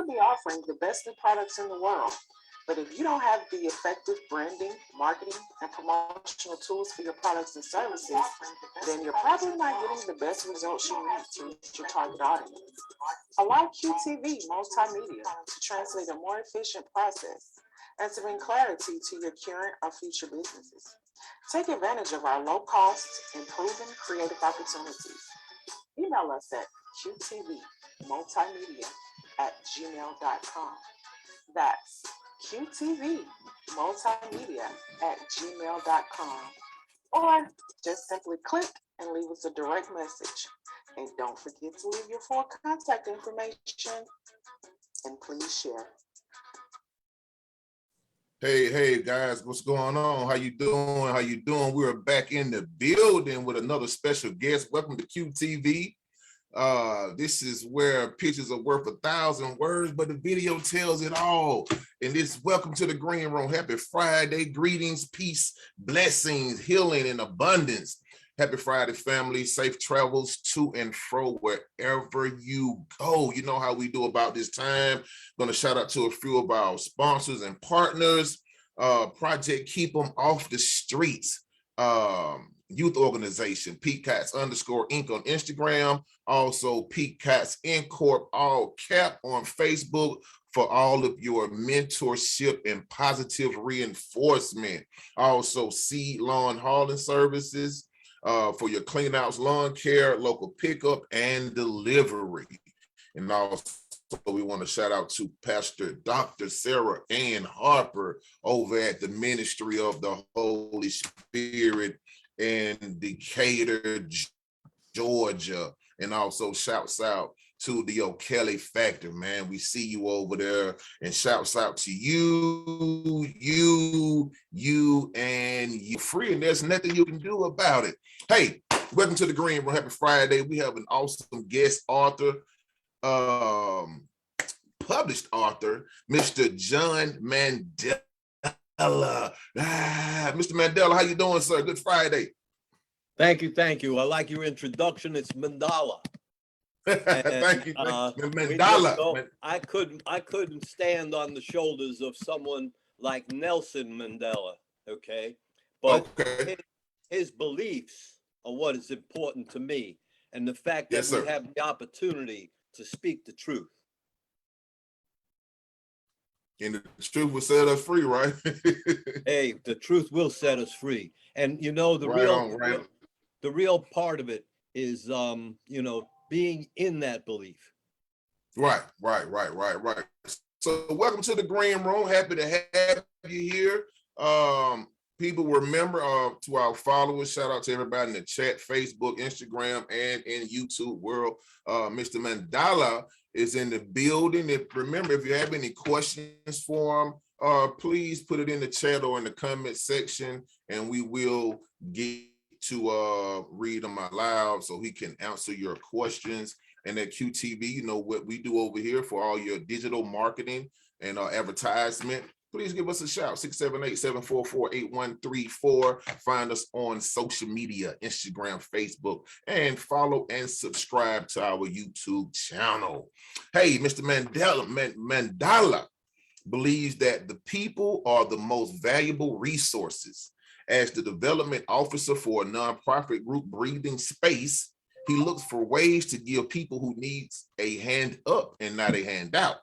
could be offering the best new products in the world, but if you don't have the effective branding, marketing, and promotional tools for your products and services, then you're probably not getting the best results you need to reach your target audience. Allow QTV Multimedia to translate a more efficient process and to bring clarity to your current or future businesses. Take advantage of our low cost and proven creative opportunities. Email us at qtvmultimedia@gmail.com. That's qtvmultimedia@gmail.com. Or just simply click and leave us a direct message. And don't forget to leave your full contact information and please share. Hey guys, what's going on? How you doing? How you doing? We're back in the building with another special guest. Welcome to QTV. This is where pictures are worth 1,000 words, but the video tells it all. And this welcome to the green room. Happy Friday. Greetings, peace, blessings, healing, and abundance. Happy Friday, family. Safe travels to and fro wherever you go. You know how we do about this time. Going to shout out to a few of our sponsors and partners. Project Keep Them Off the Streets. Youth organization, Peacats _Inc. on Instagram. Also Peacats Incorp. all cap on Facebook for all of your mentorship and positive reinforcement. Also Seed Lawn Hauling Services. For your clean outs, lawn care, local pickup and delivery. And also we want to shout out to Pastor Dr. Sarah Ann Harper over at the Ministry of the Holy Spirit in Decatur, Georgia. And also shouts out to the O'Kelly Factor, man. We see you over there, and shouts out to you, and you. Free, and there's nothing you can do about it. Hey, welcome to the green room. Happy Friday. We have an awesome guest author, published author, Mr. John Mandela. Mr. Mandela, how you doing, sir? Good Friday. Thank you. I like your introduction. It's Mandala. Thank you, Mandala. I couldn't stand on the shoulders of someone like Nelson Mandela. Okay, but his beliefs are what is important to me, and the fact that we have the opportunity to speak the truth. And the truth will set us free, right? Hey, the truth will set us free. And you know, the real part of it is you know, being in that belief. Right. So welcome to the green room. Happy to have you here. People remember to our followers, shout out to everybody in the chat, Facebook, Instagram, and in YouTube world. Mr. Mandala is in the building. Remember, if you have any questions for him, please put it in the chat or in the comment section, and we will get to read them out loud so he can answer your questions. And at QTV, you know what we do over here for all your digital marketing and advertisement. Please give us a shout, 678-744-8134. Find us on social media, Instagram, Facebook, and follow and subscribe to our YouTube channel. Hey, Mr. Mandala believes that the people are the most valuable resources. As the development officer for a nonprofit group, Breathing Space, he looks for ways to give people who needs a hand up and not a handout.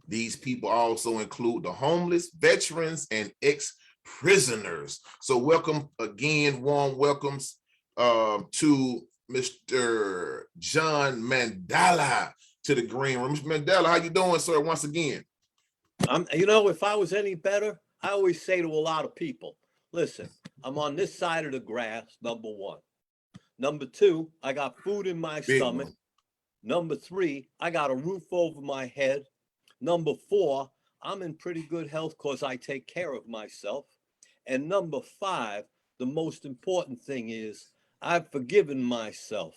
These people also include the homeless, veterans, and ex-prisoners. So welcome again, warm welcomes to Mr. John Mandala to the green room. Mr. Mandala, how you doing, sir, once again? You know, if I was any better, I always say to a lot of people, listen, I'm on this side of the grass, number one. Number two, I got food in my stomach. Number three, I got a roof over my head. Number four, I'm in pretty good health because I take care of myself. And number five, the most important thing is I've forgiven myself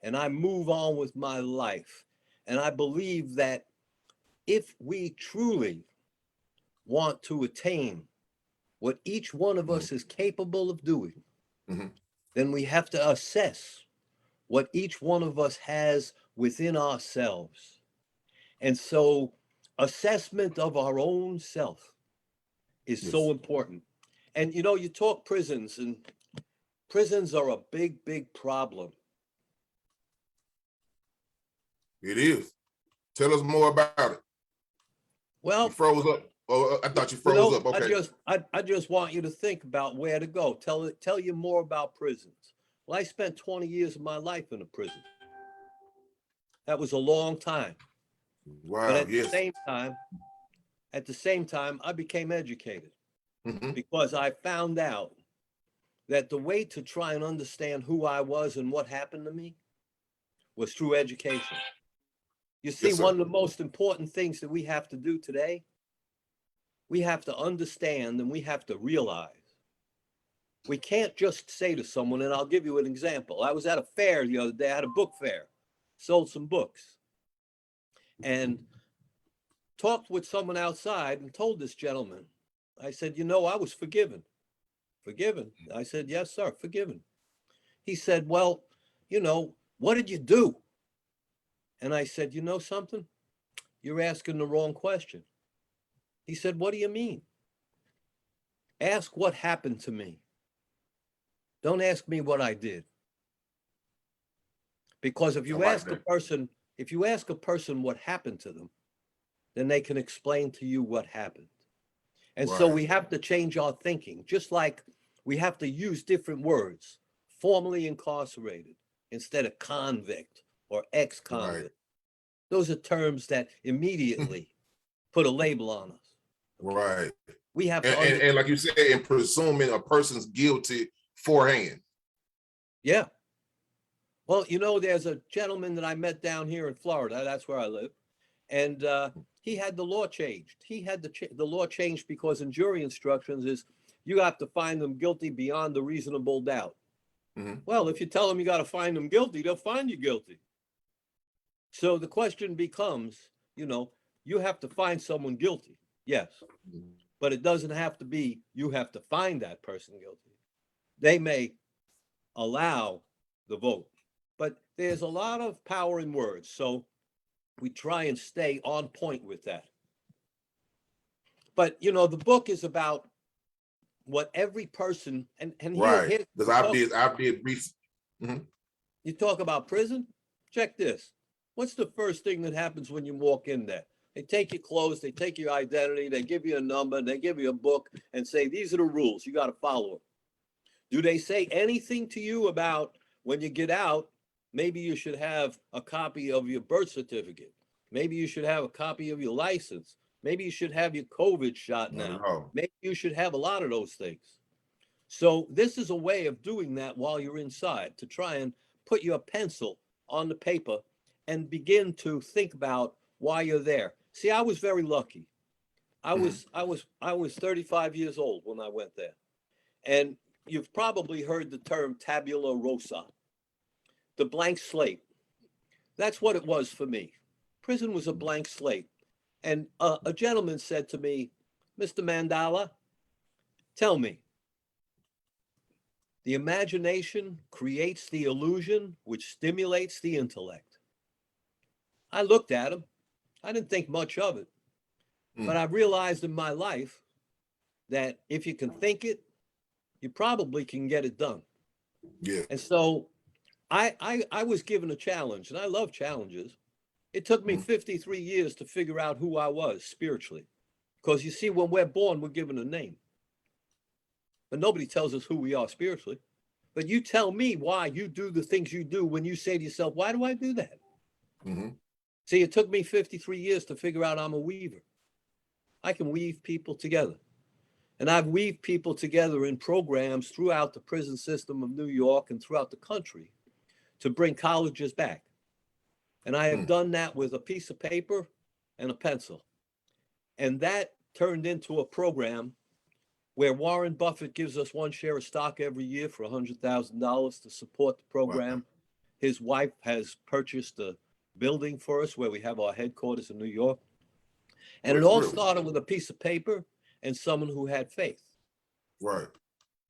and I move on with my life. And I believe that if we truly want to attain what each one of us is capable of doing, then we have to assess what each one of us has within ourselves. And so assessment of our own self is Yes. so important. And you know, you talk prisons, and prisons are a big, big problem. It is. Tell us more about it. You Well, froze up. Oh, I thought you you froze know, up. Okay. I just want you to think about where to go. Tell you more about prisons. Well, I spent 20 years of my life in a prison. That was a long time. But Wow. Yes. at the same time, I became educated Mhm. because I found out that the way to try and understand who I was and what happened to me was through education. You see, Yes, sir. one of the most important things that we have to do today, we have to understand and we have to realize we can't just say to someone, and I'll give you an example. I was at a fair the other day, I had a book fair, sold some books, and talked with someone outside and told this gentleman, I said, you know, I was forgiven. Forgiven? I said, yes, sir, forgiven. He said, well, you know, what did you do? And I said, you know something? You're asking the wrong question. He said, what do you mean? Ask what happened to me. Don't ask me what I did. Because if you ask a person what happened to them, then they can explain to you what happened. And so Right. we have to change our thinking, just like we have to use different words, formerly incarcerated instead of convict or ex-convict. Right. Those are terms that immediately put a label on us. Right. We have to And like you said, in presuming a person's guilty forehand. Yeah. Well, you know, there's a gentleman that I met down here in Florida. That's where I live. And he had the law changed. He had the law changed because in jury instructions is you have to find them guilty beyond a reasonable doubt. Mhm. Well, if you tell them you got to find them guilty, they'll find you guilty. So the question becomes, you know, you have to find someone guilty. Yes. But it doesn't have to be you have to find that person guilty. They may allow the vote, but there's a lot of power in words. So we try and stay on point with that. But you know, the book is about what every person and Right. here Because I did research. Mhm. you talk about prison. Check this. What's the first thing that happens when you walk in there? They take your clothes, they take your identity, they give you a number, they give you a book and say, these are the rules. You got to follow them. Do they say anything to you about when you get out? Maybe you should have a copy of your birth certificate. Maybe you should have a copy of your license. Maybe you should have your COVID shot Not now. at all. Maybe you should have a lot of those things. So this is a way of doing that while you're inside, to try and put your pencil on the paper and begin to think about why you're there. See, I was very lucky. I was 35 years old when I went there. And you've probably heard the term tabula rasa, the blank slate. That's what it was for me. Prison was a blank slate. And a gentleman said to me, Mr. Mandala, tell me, the imagination creates the illusion which stimulates the intellect. I looked at him. I didn't think much of it. But I realized in my life that if you can think it, you probably can get it done. Yeah. And so I was given a challenge, and I love challenges. It took me 53 years to figure out who I was spiritually. Because you see, when we're born, we're given a name. But nobody tells us who we are spiritually. But you tell me why you do the things you do when you say to yourself, why do I do that? Mm-hmm. See, it took me 53 years to figure out I'm a weaver. I can weave people together. And I've weaved people together in programs throughout the prison system of New York and throughout the country to bring colleges back. And I have done that with a piece of paper and a pencil. And that turned into a program where Warren Buffett gives us 1 share of stock every year for $100,000 to support the program. Wow. His wife has purchased a building for us where we have our headquarters in New York. And it all started with a piece of paper and someone who had faith. Right.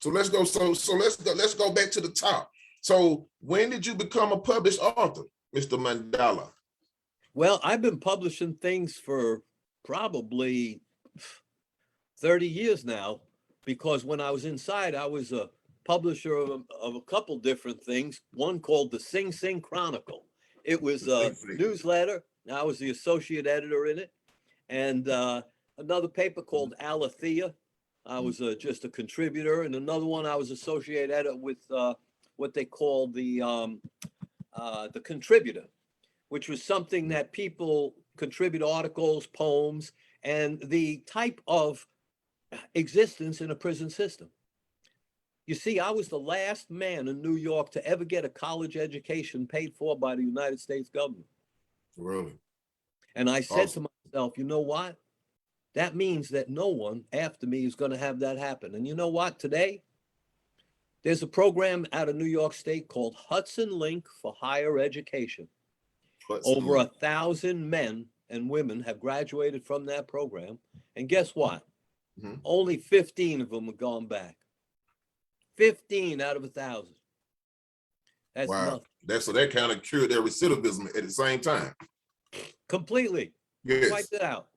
So let's go. Let's go back to the top. So when did you become a published author, Mr. Mandala? Well, I've been publishing things for probably 30 years now, because when I was inside, I was a publisher of a couple different things. One called the Sing Sing Chronicle. It was a newsletter. I was the associate editor in it. And another paper called Alethea. I was just a contributor. And another one, I was associate editor with what they call the contributor, which was something that people contribute articles, poems, and the type of existence in a prison system. You see, I was the last man in New York to ever get a college education paid for by the United States government. Really? And I said to myself, you know what? That means that no one after me is going to have that happen. And you know what? Today, there's a program out of New York State called Hudson Link for Higher Education. Over 1,000 men and women have graduated from that program. And guess what? Only 15 of them have gone back. 15 out of 1,000. That's wow. Nothing. So that kind of cured their recidivism at the same time. Completely. Yes. Wiped it out.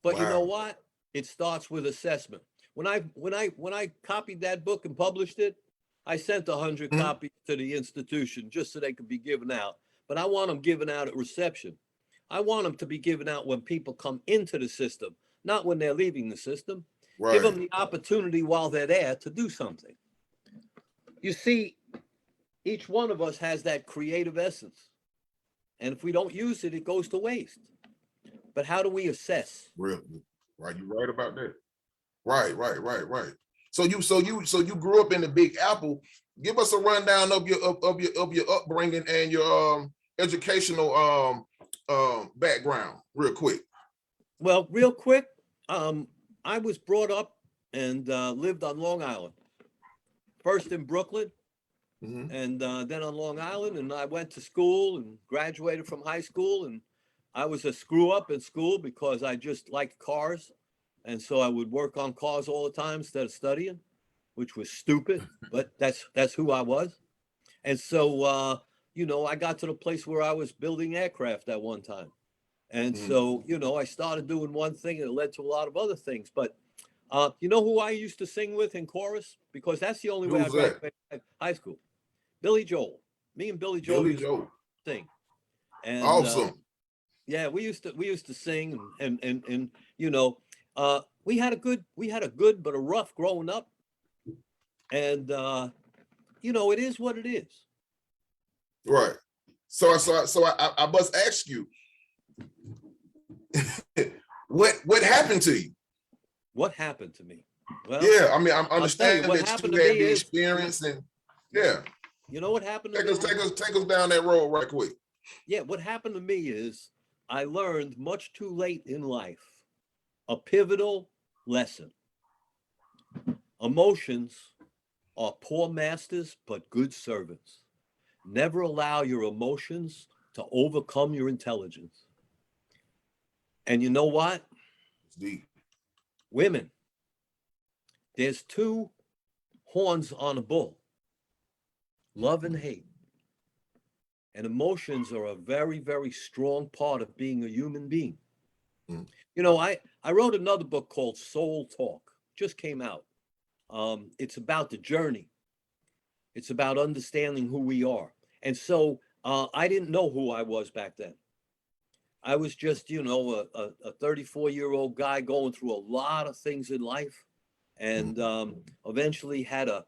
But wow. You know what? It starts with assessment. When I copied that book and published it, I sent 100 copies to the institution just so they could be given out. But I want them given out at reception. I want them to be given out when people come into the system, not when they're leaving the system. Right. Give them the opportunity while they're there to do something. You see, each one of us has that creative essence. And if we don't use it, it goes to waste. But how do we assess? Really? Right, you're right about that. Right. So you grew up in the Big Apple. Give us a rundown of your upbringing and your educational background, real quick. Well, real quick, I was brought up and lived on Long Island. First in Brooklyn, and then on Long Island. And I went to school and graduated from high school. And I was a screw up in school because I just liked cars. And so I would work on cars all the time instead of studying, which was stupid, but that's who I was. And so, you know, I got to the place where I was building aircraft at one time. And so, you know, I started doing one thing and it led to a lot of other things. But you know who I used to sing with in chorus? Because that's the only way I graduated high school. Billy Joel. Me and Billy Joel used to sing. And awesome. Yeah, we used to sing and you know, we had a good but a rough growing up. And you know, it is what it is. Right. So I must ask you, what happened to you? What happened to me? Well, yeah, I mean, I'm understanding that you had the is, experience and yeah. You know what happened to me? Take us down that road right quick. Yeah, what happened to me is I learned much too late in life a pivotal lesson. Emotions are poor masters, but good servants. Never allow your emotions to overcome your intelligence. And you know what? It's deep. Women, there's two horns on a bull, love and hate. And emotions are a very, very strong part of being a human being. You know, I wrote another book called Soul Talk, just came out. It's about the journey. It's about understanding who we are. And so I didn't know who I was back then. I was just, you know, a 34-year-old guy going through a lot of things in life, and eventually had a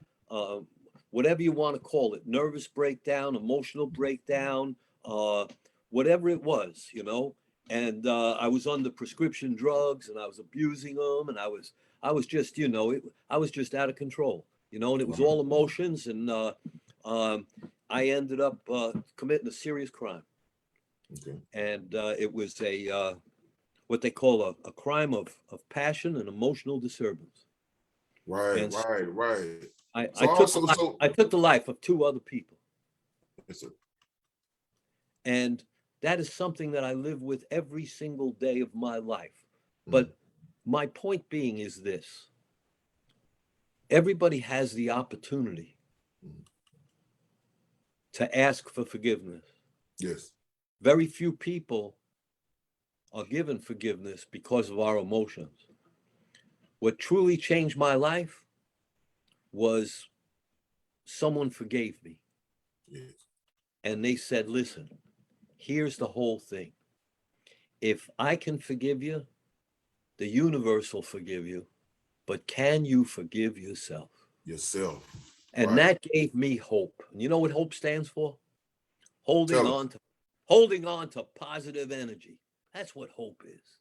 whatever you want to call it, nervous breakdown, emotional breakdown, whatever it was, you know. And I was under prescription drugs, and I was abusing them, and I was just, you know, I was just out of control, you know, and it was all emotions, and I ended up committing a serious crime. Okay. And it was a what they call a crime of passion and emotional disturbance. Right. I took the life of two other people. Yes, sir. And that is something that I live with every single day of my life. But my point being is this: everybody has the opportunity to ask for forgiveness. Yes. Very few people are given forgiveness because of our emotions. What truly changed my life was someone forgave me. Yes. And they said, listen, here's the whole thing. If I can forgive you, the universe will forgive you. But can you forgive yourself? Yourself. And Right. that gave me hope. And you know what hope stands for? Holding Tell us. on to holding on to positive energy. That's what hope is.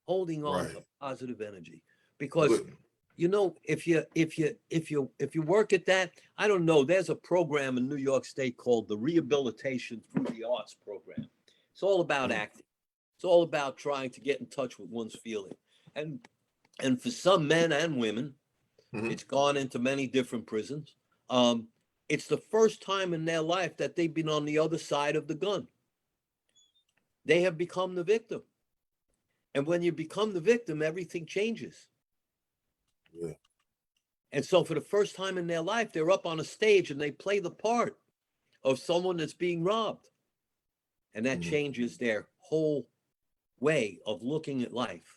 Holding on Right. to positive energy. Because Good. you know, if you work at that, I don't know. There's a program in New York State called the Rehabilitation Through the Arts program. It's all about Mm. acting. It's all about trying to get in touch with one's feeling. And and for some men and women, Mhm. it's gone into many different prisons. Um, it's the first time in their life that they've been on the other side of the gun. They have become the victim. And when you become the victim, everything changes. Yeah. And so for the first time in their life, they're up on a stage and they play the part of someone that's being robbed. And that Mhm. changes their whole way of looking at life.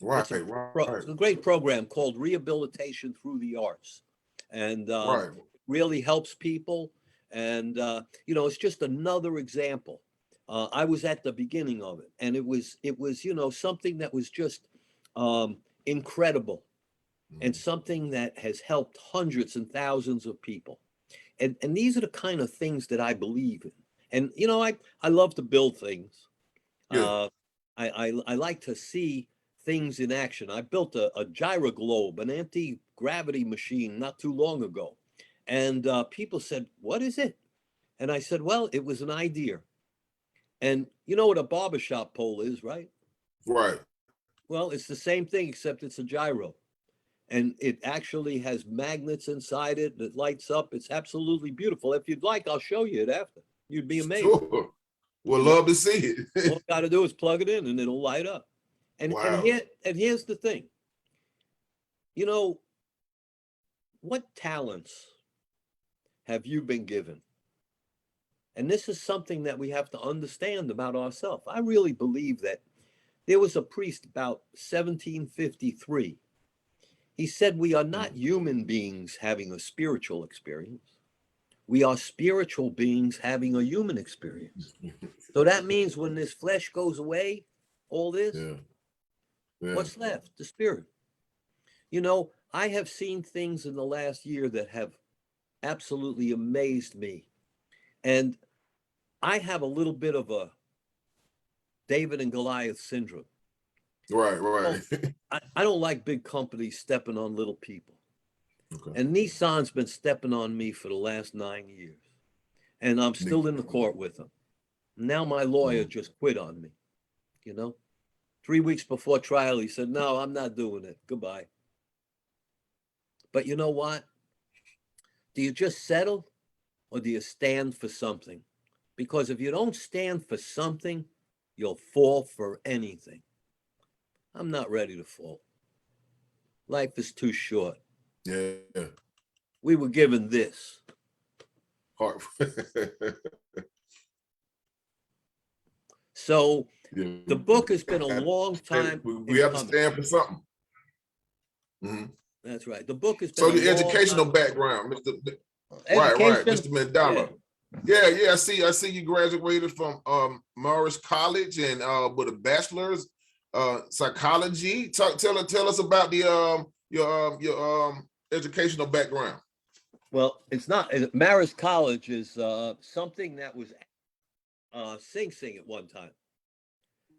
Right. It's a, Right. it's a great program called Rehabilitation Through the Arts. And Right. really helps people. And, it's just another example. I was at the beginning of it, and it was, something that was just incredible, and Mhm. something that has helped hundreds and thousands of people. And these are the kind of things that I believe in. And, I love to build things. Yeah. Uh, I like to see things in action. I built a gyroglobe, an anti-gravity machine not too long ago. And people said, what is it? And I said, well, it was an idea. And you know what a barbershop pole is, right? Right. Well, it's the same thing, except it's a gyro. And it actually has magnets inside it that lights up. It's absolutely beautiful. If you'd like, I'll show you it after. You'd be amazed. Sure. Would You know, love to see all it. you got to do is plug it in and it'll light up. And Wow. here's the thing. You know, what talents have you been given? And this is something that we have to understand about ourselves. I really believe that there was a priest about 1753. He said, we are not human beings having a spiritual experience. We are spiritual beings having a human experience. So that means when this flesh goes away, all this, Yeah. Yeah. what's left? The spirit. I have seen things in the last year that have absolutely amazed me. And I have a little bit of a David and Goliath syndrome. Right. Oh, Right. I don't like big companies stepping on little people. Okay. And Nissan's been stepping on me for the last 9 years. And I'm still in the court with them. Now my lawyer just quit on me, you know? 3 weeks before trial, he said, no, I'm not doing it. Goodbye. But you know what? Do you just settle or do you stand for something? Because if you don't stand for something, you'll fall for anything. I'm not ready to fall. Life is too short. Yeah. We were given this. Heart. So Yeah. the book has been a long time We in have to coming. stand for something. Mhm. That's right. The book has been So a the long educational time. background, right, Education. Mr. Yeah. Mandala. Yeah. I see you graduated from Morris College and with a bachelor's psychology. Tell us about the your educational background. Well, it's not. Marist College is something that was Sing Sing at one time.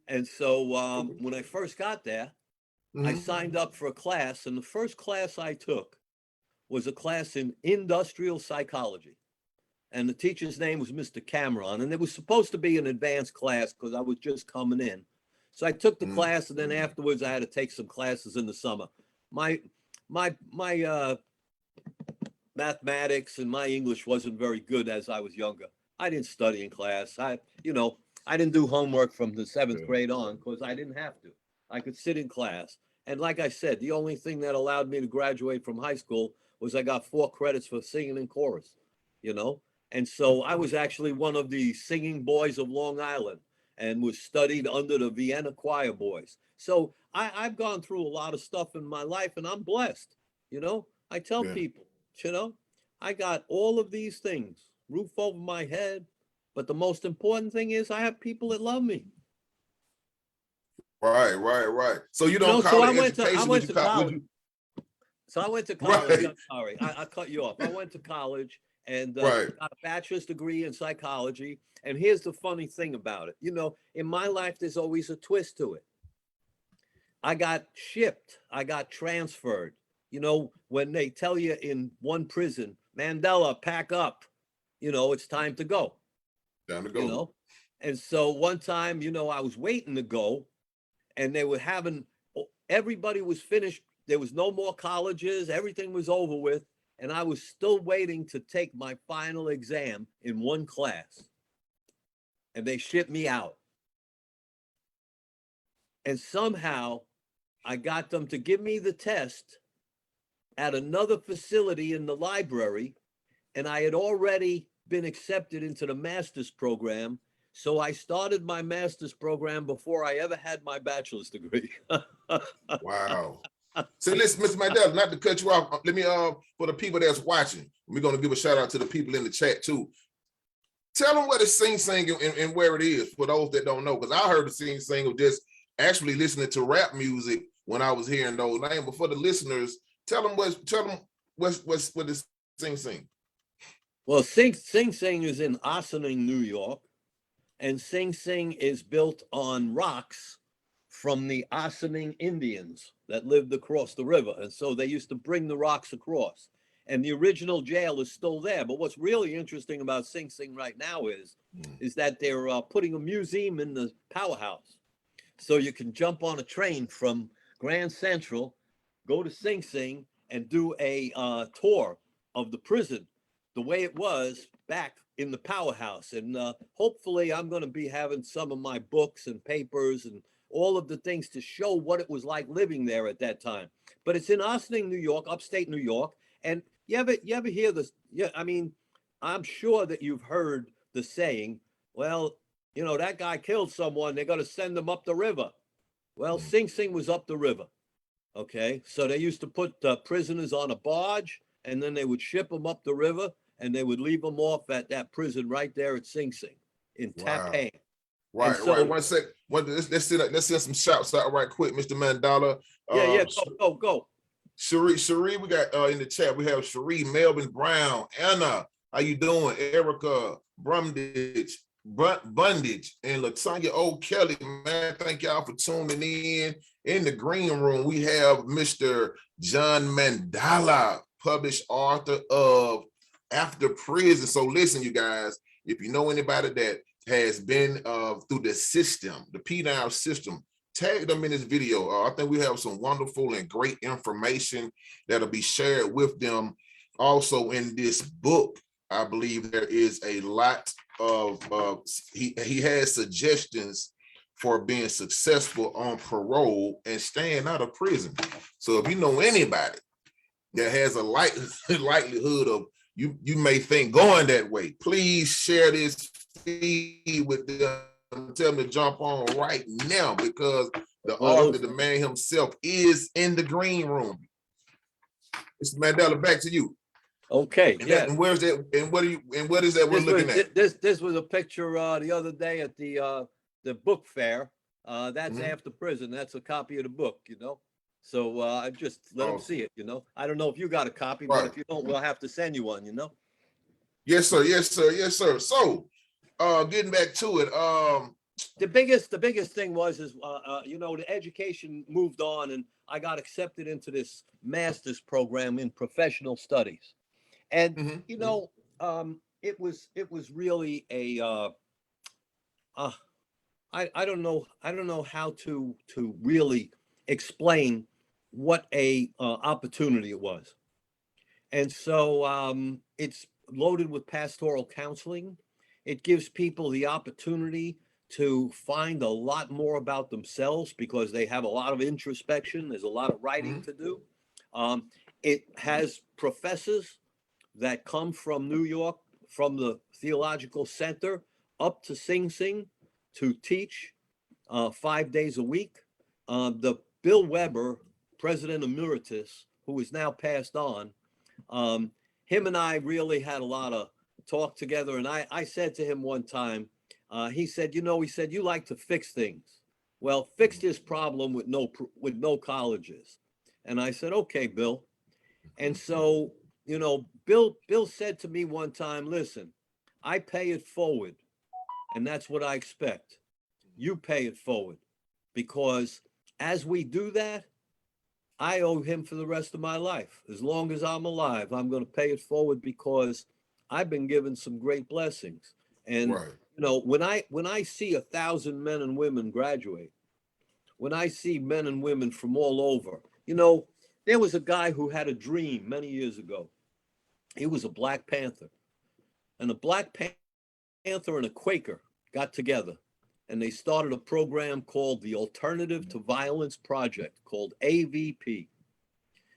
And so when I first got there, I Mhm. signed up for a class, and the first class I took was a class in industrial psychology. And the teacher's name was Mr. Cameron. And it was supposed to be an advanced class because I was just coming in. So I took the Mhm. class, and then afterwards I had to take some classes in the summer. My mathematics and my English wasn't very good as I was younger. I didn't study in class. I didn't do homework from the seventh Yeah. grade on because I didn't have to. I could sit in class. And like I said, the only thing that allowed me to graduate from high school was I got 4 credits for singing in chorus, you know? And so I was actually one of the singing boys of Long Island. and was studied under the Vienna choir boys. So I've gone through a lot of stuff in my life, and I'm blessed. You know, I tell Yeah. people, you know, I got all of these things, roof over my head, but the most important thing is I have people that love me. Right, right, right. So you You know, don't so call I it went to education, would you call would college. you So I went to college. right, I'm sorry, I cut you off. I went to college and right. got a bachelor's degree in psychology. And here's the funny thing about it. You know, in my life, there's always a twist to it. I got shipped. I got transferred. You know, when they tell you in one prison, Mandela, pack up, you know, it's time to go, Time to you go. know. And so one time, you know, I was waiting to go and they were having, everybody was finished. There was no more colleges. Everything was over with. And I was still waiting to take my final exam in one class. And they shipped me out. And somehow I got them to give me the test at another facility in the library. And I had already been accepted into the master's program. So I started my master's program before I ever had my bachelor's degree. Wow. So listen, Mr. Mandela, not to cut you off, let me for the people that's watching, we're gonna give a shout out to the people in the chat too. Tell them what is Sing Sing and where it is for those that don't know, because I heard the Sing Sing of just actually listening to rap music when I was hearing those names. But for the listeners, tell them what is Sing Sing. Well, Sing Sing is in Ossining, New York, and Sing Sing is built on rocks from the Ossining Indians that lived across the river. And so they used to bring the rocks across. And the original jail is still there. But what's really interesting about Sing Sing right now is that they're putting a museum in the powerhouse. So you can jump on a train from Grand Central, go to Sing Sing, and do a tour of the prison the way it was back in the powerhouse. And hopefully I'm going to be having some of my books and papers and all of the things to show what it was like living there at that time. But it's in Ossining, New York, upstate New York. And you ever hear this? Yeah, I mean, I'm sure that you've heard the saying, well, you know, that guy killed someone, they're going to send him up the river. Well, Sing Sing was up the river. Okay. So they used to put prisoners on a barge and then they would ship them up the river and they would leave them off at that prison right there at Sing Sing in Wow. Tappan. Right, so, right. 1 sec. Let's send some shouts out right quick, Mr. Mandela. Yeah, go. Cherie, we got in the chat, we have Cherie, Melvin Brown, Anna, how you doing? Erica, Bundage, and Latanya O'Kelly, man, thank y'all for tuning in. In the green room, we have Mr. John Mandala, published author of After Prison. So listen, you guys, if you know anybody that has been through the system, the P-Now system, tag them in this video. I think we have some wonderful and great information that'll be shared with them. Also in this book, I believe there is a lot of, he has suggestions for being successful on parole and staying out of prison. So if you know anybody that has a likelihood of, you may think going that way, please share this feed with them. Tell them to jump on right now, because the author, the man himself, is in the green room. Mr. Mandela, back to you. Okay. And yeah. And where's that? And what is that we're looking at? This was a picture the other day at the book fair. That's After Prison. That's a copy of the book, you know. So I just let them see it, you know. I don't know if you got a copy, but if you don't, we'll have to send you one, you know. Yes, sir. Yes, sir. Yes, sir. So getting back to it, the biggest thing was you know, the education moved on and I got accepted into this master's program in professional studies. And you know, it was really a I don't know how to really explain what a opportunity it was. And so it's loaded with pastoral counseling. It gives people the opportunity to find a lot more about themselves because they have a lot of introspection. There's a lot of writing to do. It has professors that come from New York, from the Theological Center up to Sing Sing, to teach 5 days a week. The Bill Weber, President Emeritus, who is now passed on, him and I really had a lot of talk together. And I said to him one time, he said, he said, you like to fix things. Well, fix this problem with no colleges. And I said, okay, Bill. And so, Bill said to me one time, listen, I pay it forward. And that's what I expect. You pay it forward, because as we do that, I owe him for the rest of my life. As long as I'm alive, I'm going to pay it forward, because I've been given some great blessings. And, right. when I see 1,000 men and women graduate, when I see men and women from all over, there was a guy who had a dream many years ago. He was a Black Panther, and a Black Panther and a Quaker got together, and they started a program called the Alternative to Violence Project, called AVP.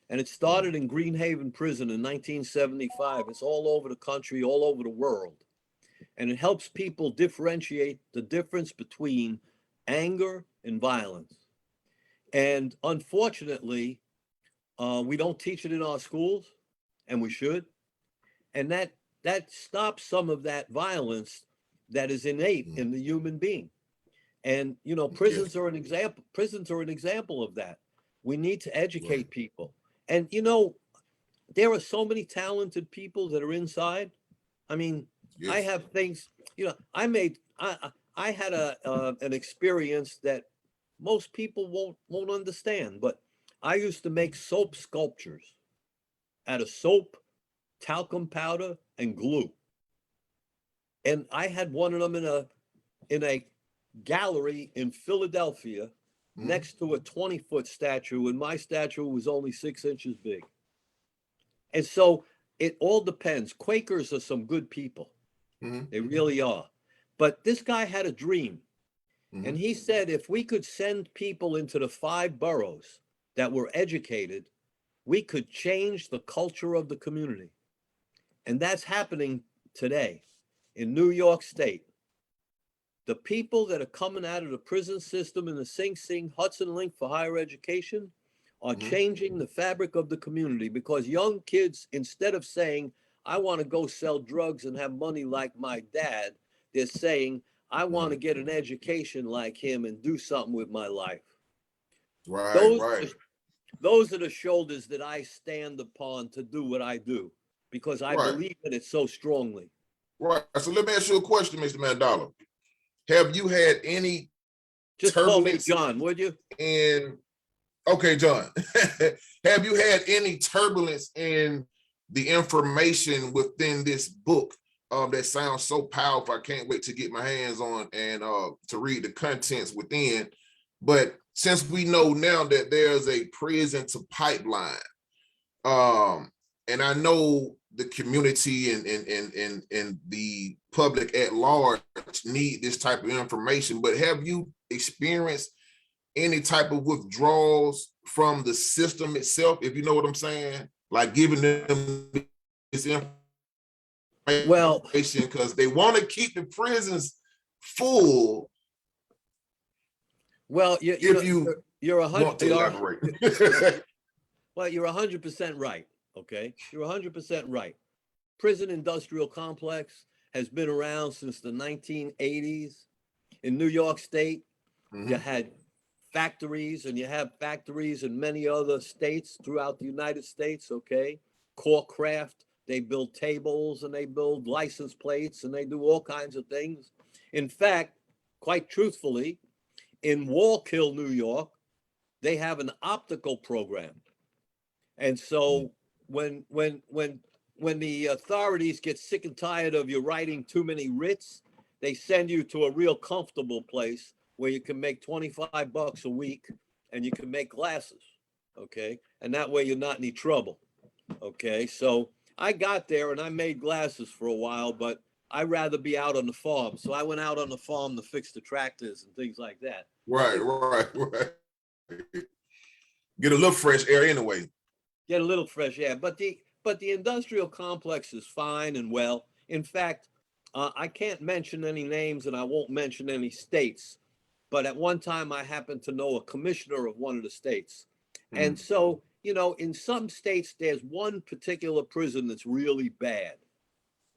And it started in Greenhaven Prison in 1975. It's all over the country, all over the world. And it helps people differentiate the difference between anger and violence. And unfortunately, we don't teach it in our schools, and we should. And that stops some of that violence that is innate in the human being. And prisons are an example. Prisons are an example of that. We need to educate people. And there are so many talented people that are inside. I mean, I have things. I had an experience that most people won't understand. But I used to make soap sculptures out of soap, talcum powder, and glue. And I had one of them in a gallery in Philadelphia next to a 20-foot statue, and my statue was only 6 inches big. And so it all depends. Quakers are some good people. They really are. But this guy had a dream. And he said, if we could send people into the 5 boroughs that were educated, we could change the culture of the community. And that's happening today in New York State. The people that are coming out of the prison system in the Sing Sing Hudson Link for higher education are changing the fabric of the community, because young kids, instead of saying, I want to go sell drugs and have money like my dad, they're saying, I want to get an education like him and do something with my life. Those are the shoulders that I stand upon to do what I do, because I believe in it so strongly. Right. So let me ask you a question, Mr. Mandala. Have you had any Just call me John, would you? Okay, John. Have you had any turbulence in the information within this book that sounds so powerful? I can't wait to get my hands on and to read the contents within. But since we know now that there's a prison to pipeline, and I know the community and the public at large need this type of information, but have you experienced any type of withdrawals from the system itself, if you know what I'm saying? Like giving them this information because they want to keep the prisons full. Well, you're 100%. Well, you're 100% right. Okay, you're 100% right. Prison industrial complex has been around since the 1980s. In New York State, you had factories, and you have factories in many other states throughout the United States. Okay, Corecraft, they build tables and they build license plates and they do all kinds of things. In fact, quite truthfully, in Wallkill, New York, they have an optical program. And so when the authorities get sick and tired of you writing too many writs, they send you to a real comfortable place where you can make $25 a week and you can make glasses. Okay. And that way you're not in any trouble. Okay. So I got there and I made glasses for a while, but I'd rather be out on the farm. So I went out on the farm to fix the tractors and things like that. Right. Get a little fresh air anyway. Get a little fresh air. But the industrial complex is fine and well. In fact, I can't mention any names and I won't mention any states, but at one time I happened to know a commissioner of one of the states. And so, you know, in some states, there's one particular prison that's really bad.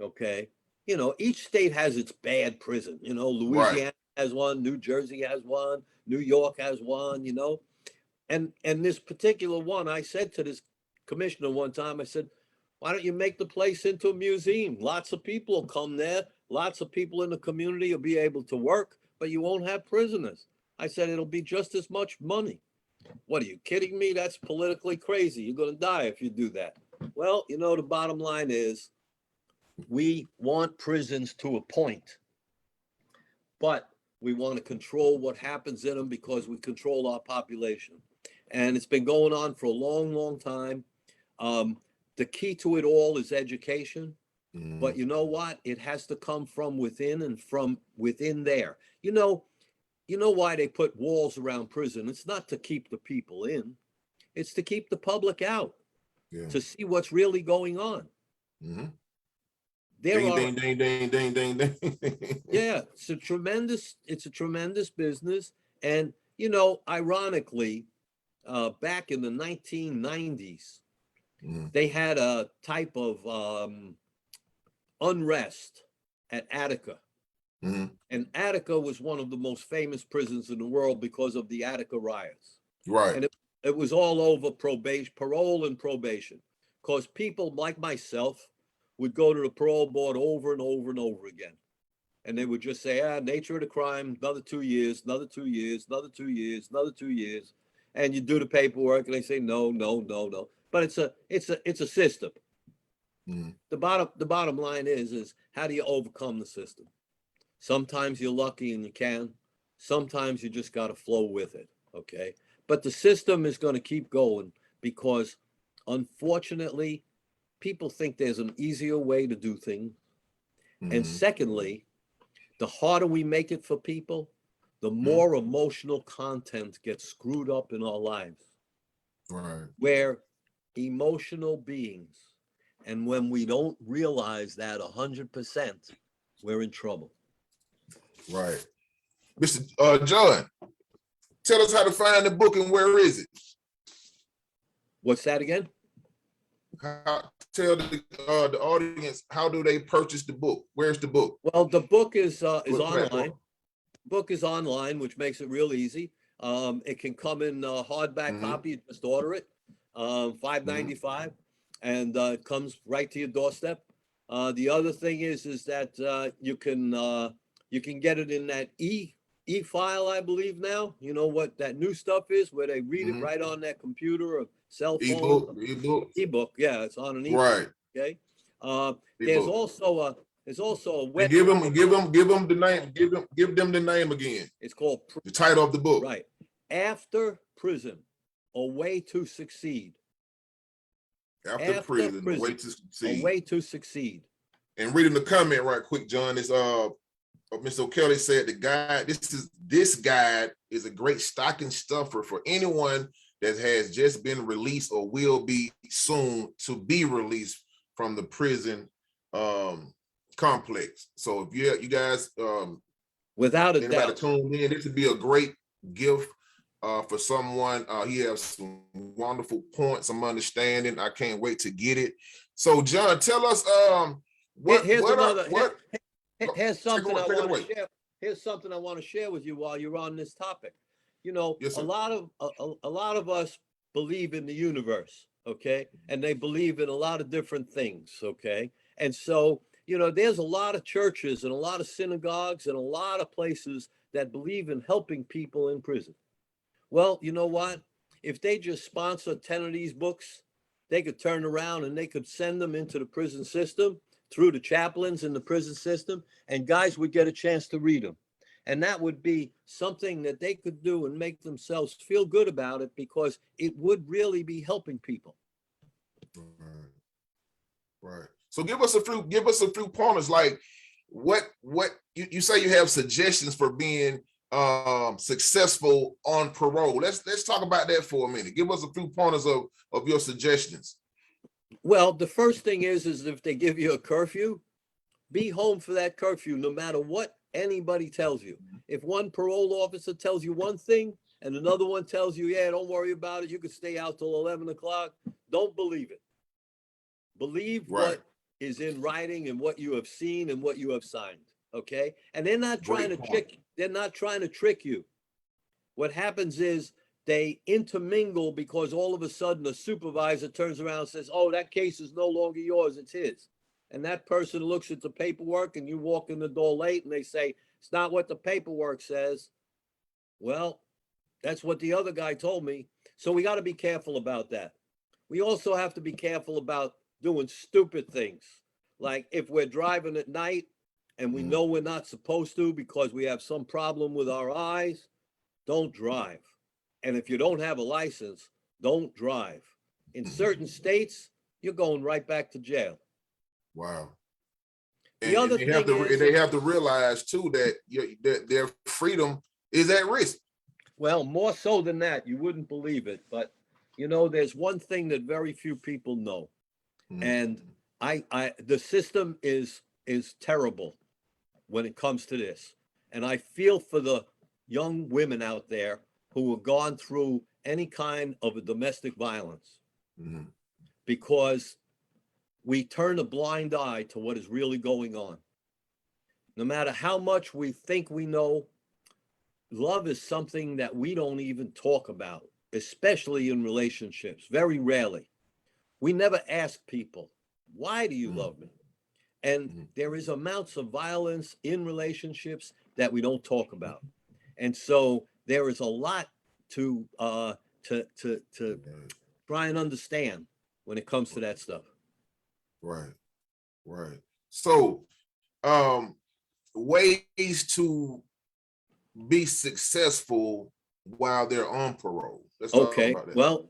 Okay. You know, each state has its bad prison. You know, Right. Louisiana has one, New Jersey has one, New York has one, you know. And this particular one, I said to this commissioner one time, I said, why don't you make the place into a museum? Lots of people will come there. Lots of people in the community will be able to work, but you won't have prisoners. I said, it'll be just as much money. What are you kidding me? That's politically crazy. You're going to die if you do that. Well, you know, the bottom line is we want prisons to a point, but we want to control what happens in them because we control our population. And it's been going on for a long, long time. The key to it all is education. But you know what? It has to come from within and from within there. You know why they put walls around prison? It's not to keep the people in. It's to keep the public out, to see what's really going on. There Ding, are, ding, ding, ding, ding, ding, ding. yeah, it's a tremendous business. And, you know, ironically, back in the 1990s, they had a type of unrest at Attica. And Attica was one of the most famous prisons in the world because of the Attica riots. Right. And it was all over probation, parole and probation, because people like myself would go to the parole board over and over and over again. And they would just say, nature of the crime, another 2 years, another 2 years, another 2 years, another 2 years. And you do the paperwork and they say, no, no, no, no. But it's a system. The bottom line is how do you overcome the system? Sometimes you're lucky and you can. Sometimes you just got to flow with it, okay? But the system is going to keep going because, unfortunately, people think there's an easier way to do things. And secondly, the harder we make it for people, the more emotional content gets screwed up in our lives. Right. We're emotional beings. And when we don't realize that 100%, we're in trouble. Right. Mr. John, tell us how to find the book and where is it? What's that again? Tell the audience, how do they purchase the book? Where's the book? Well, the book is What online. platform? Book is online, which makes it real easy. It can come in hardback copy. You just order it, $5.95, and it comes right to your doorstep. The other thing is that you can get it in that e-file, I believe now. You know what that new stuff is, where they read it right on their computer or cell phone. Ebook, yeah, it's on an ebook. Right. Okay. There's also a web. Give them the name. Give them the name again. It's called the title of the book. Right. After Prison, A Way to Succeed. After prison, A Way to Succeed. A Way to Succeed. And reading the comment right quick, John, is Mr. O'Kelly said this guide is a great stocking stuffer for anyone that has just been released or will be soon to be released from the prison complex. So if you guys without a doubt tuned in, this would be a great gift for someone. He has some wonderful points, some understanding. I can't wait to get it. So John, tell us here's something I want to share with you while you're on this topic. You know, yes, a lot of us believe in the universe, okay? And they believe in a lot of different things, okay? And so, you know, there's a lot of churches and a lot of synagogues and a lot of places that believe in helping people in prison. Well, you know what? If they just sponsor 10 of these books, they could turn around and they could send them into the prison system through the chaplains in the prison system, and guys would get a chance to read them. And that would be something that they could do and make themselves feel good about it, because it would really be helping people. Right. So give us a few pointers, like what you say you have suggestions for being successful on parole. Let's talk about that for a minute. Give us a few pointers of your suggestions. Well, the first thing is if they give you a curfew, Be home for that curfew, no matter what anybody tells you. If one parole officer tells you one thing and another one tells you, yeah, don't worry about it, you can stay out till 11 o'clock, don't believe it. Believe Right. what is in writing and what you have seen and what you have signed. Okay. And they're not trying Great to point. trick, they're not trying to trick you. What happens is they intermingle because all of a sudden a supervisor turns around and says, oh, that case is no longer yours, it's his. And that person looks at the paperwork and you walk in the door late and they say, it's not what the paperwork says. Well, that's what the other guy told me. So we got to be careful about that. We also have to be careful about doing stupid things. Like if we're driving at night and we know we're not supposed to because we have some problem with our eyes, don't drive. And if you don't have a license, don't drive. In certain states, you're going right back to jail. Wow. The And other they thing is, they have to realize too that their freedom is at risk. well, more so than that, you wouldn't believe it. But, you know, there's one thing that very few people know. And the system is terrible when it comes to this. And I feel for the young women out there who have gone through any kind of a domestic violence, because we turn a blind eye to what is really going on. No matter how much we think we know, love is something that we don't even talk about, especially in relationships, very rarely. We never ask people, why do you love me? And there is amounts of violence in relationships that we don't talk about. And so there is a lot to try and understand when it comes to that stuff. Right. Right. So ways to be successful while they're on parole. Let's talk Okay. about that. Well,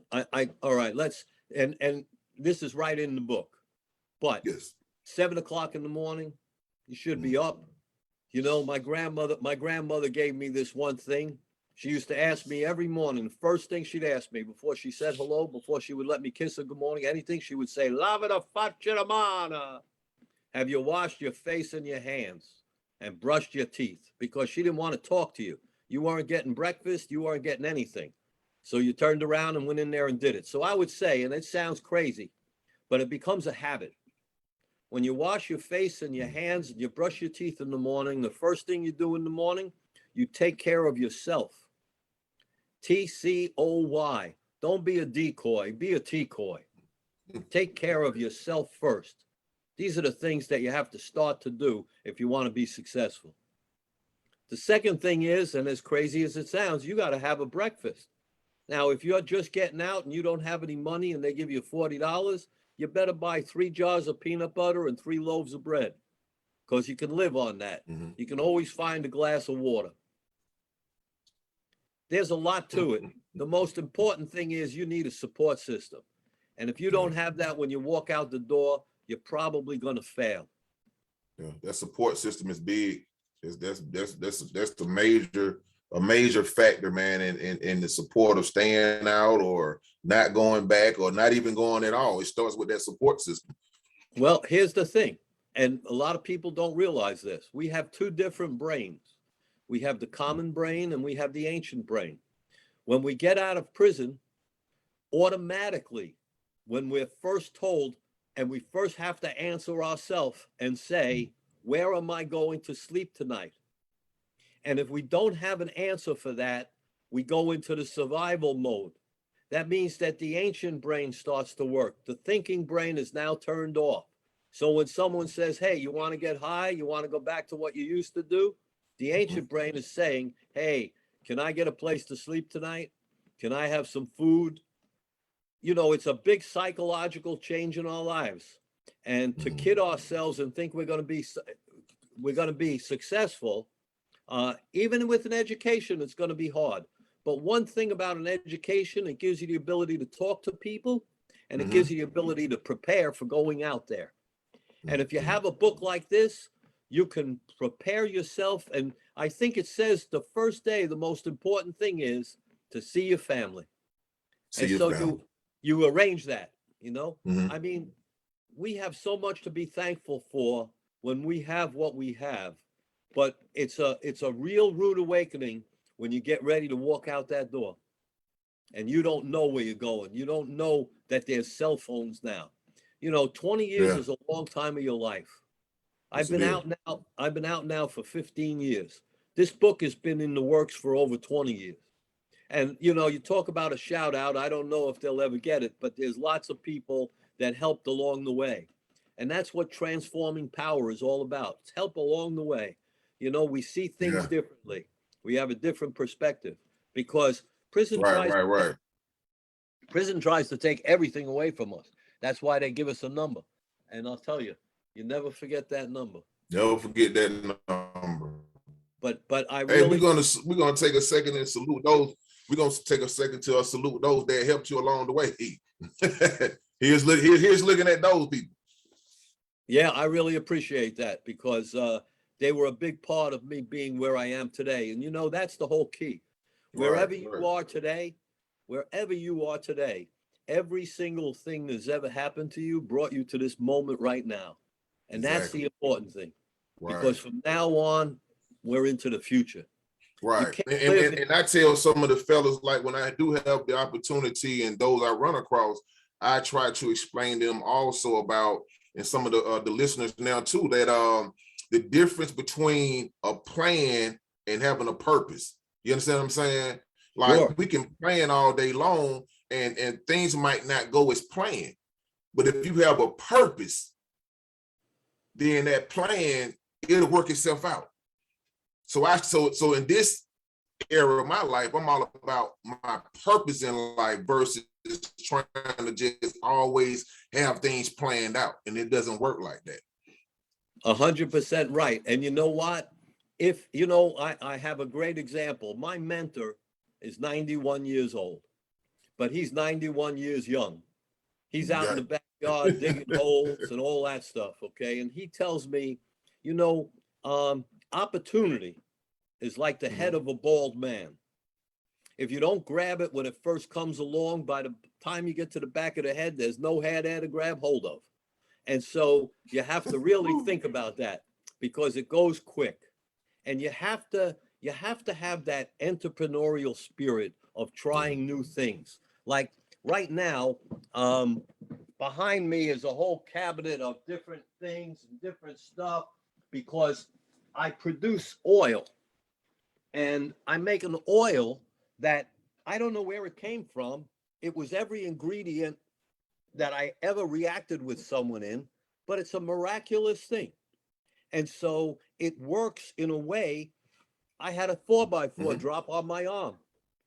all right, let's, and this is right in the book, but Yes. 7 o'clock in the morning, you should be up. You know, my grandmother gave me this one thing. She used to ask me every morning, the first thing she'd ask me before she said hello, before she would let me kiss her good morning, anything, she would say, lavada faccia mana. Have you washed your face and your hands and brushed your teeth? Because she didn't want to talk to you. You weren't getting breakfast, you weren't getting anything. So you turned around and went in there and did it. So I would say, and it sounds crazy, but it becomes a habit. When you wash your face and your hands and you brush your teeth in the morning, the first thing you do in the morning, you take care of yourself. TCOY. Don't be a decoy, be a T-coy. Take care of yourself first. These are the things that you have to start to do if you want to be successful. The second thing is, and as crazy as it sounds, you got to have a breakfast. Now, if you're just getting out and you don't have any money and they give you $40, you better buy 3 jars of peanut butter and 3 loaves of bread, because you can live on that. You can always find a glass of water. There's a lot to it. The most important thing is you need a support system. And if you don't have that when you walk out the door, you're probably going to fail. Yeah, that support system is big. That's a major factor, man, in the support of staying out or not going back or not even going at all. It starts with that support system. Well, here's the thing, and a lot of people don't realize this. We have 2 different brains. We have the common brain and we have the ancient brain. When we get out of prison, automatically, when we're first told, and we first have to answer ourselves and say, where am I going to sleep tonight? And if we don't have an answer for that, we go into the survival mode. That means that the ancient brain starts to work. The thinking brain is now turned off. So when someone says, hey, you want to get high? You want to go back to what you used to do? The ancient brain is saying, hey, can I get a place to sleep tonight? Can I have some food? You know, it's a big psychological change in our lives. And to kid ourselves and think we're going to be successful, even with an education, it's going to be hard. But one thing about an education, it gives you the ability to talk to people, and it gives you the ability to prepare for going out there. And if you have a book like this, you can prepare yourself. And I think it says the first day, the most important thing is to see your family. You arrange that, you know? I mean, we have so much to be thankful for when we have what we have. But it's a real rude awakening when you get ready to walk out that door and you don't know where you're going. You don't know that there's cell phones now. 20 years Yeah, is a long time of your life. yes, it is. I've been out now for 15 years. This book has been in the works for over 20 years. And you talk about a shout out. I don't know if they'll ever get it, but there's lots of people that helped along the way. And that's what transforming power is all about. It's help along the way. We see things Yeah, differently. We have a different perspective because prison right, tries right, right. prison tries to take everything away from us. That's why they give us a number. And I'll tell you, you never forget that number. Never forget that number. But I Hey, really we're gonna take a second and salute those. We're gonna take a second to salute those that helped you along the way. here's looking at those people. Yeah, I really appreciate that because they were a big part of me being where I am today. And that's the whole key. Right, Wherever you right. are today, every single thing that's ever happened to you brought you to this moment right now. And that's the Exactly. important thing. Right. Because from now on, we're into the future. Right. can't And, live and, and I tell some of the fellas, like when I do have the opportunity and those I run across, I try to explain them also about, and some of the listeners now too, that the difference between a plan and having a purpose. You understand what I'm saying? Like Sure. we can plan all day long and things might not go as planned. But if you have a purpose, then that plan, it'll work itself out. So in this era of my life, I'm all about my purpose in life versus trying to just always have things planned out, and it doesn't work like that. 100% right. And you know what? I have a great example. My mentor is 91 years old, but he's 91 years young. He's out in the backyard digging holes and all that stuff. Okay. And he tells me, opportunity is like the head of a bald man. If you don't grab it when it first comes along, by the time you get to the back of the head, there's no hair there to grab hold of. And so you have to really think about that because it goes quick. And you have to have that entrepreneurial spirit of trying new things. Like right now, behind me is a whole cabinet of different things and different stuff because I produce oil. And I make an oil that I don't know where it came from. It was every ingredient that I ever reacted with someone in, but it's a miraculous thing. And so it works in a way. I had a 4x4 drop on my arm,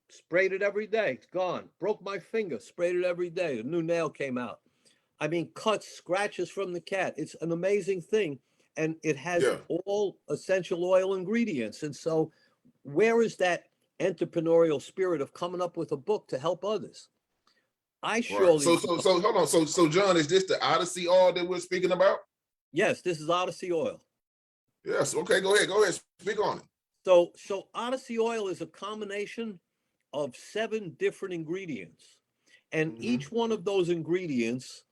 sprayed it every day. It's gone. Broke my finger, sprayed it every day. The new nail came out. I mean, cuts, scratches from the cat. It's an amazing thing. And it has all essential oil ingredients. And so where is that entrepreneurial spirit of coming up with a book to help others? I surely. Right. So hold on. So John, is this the Odyssey oil that we're speaking about? Yes, this is Odyssey oil. Yes. Okay. Go ahead. Speak on it. So Odyssey oil is a combination of 7 different ingredients, and each one of those ingredients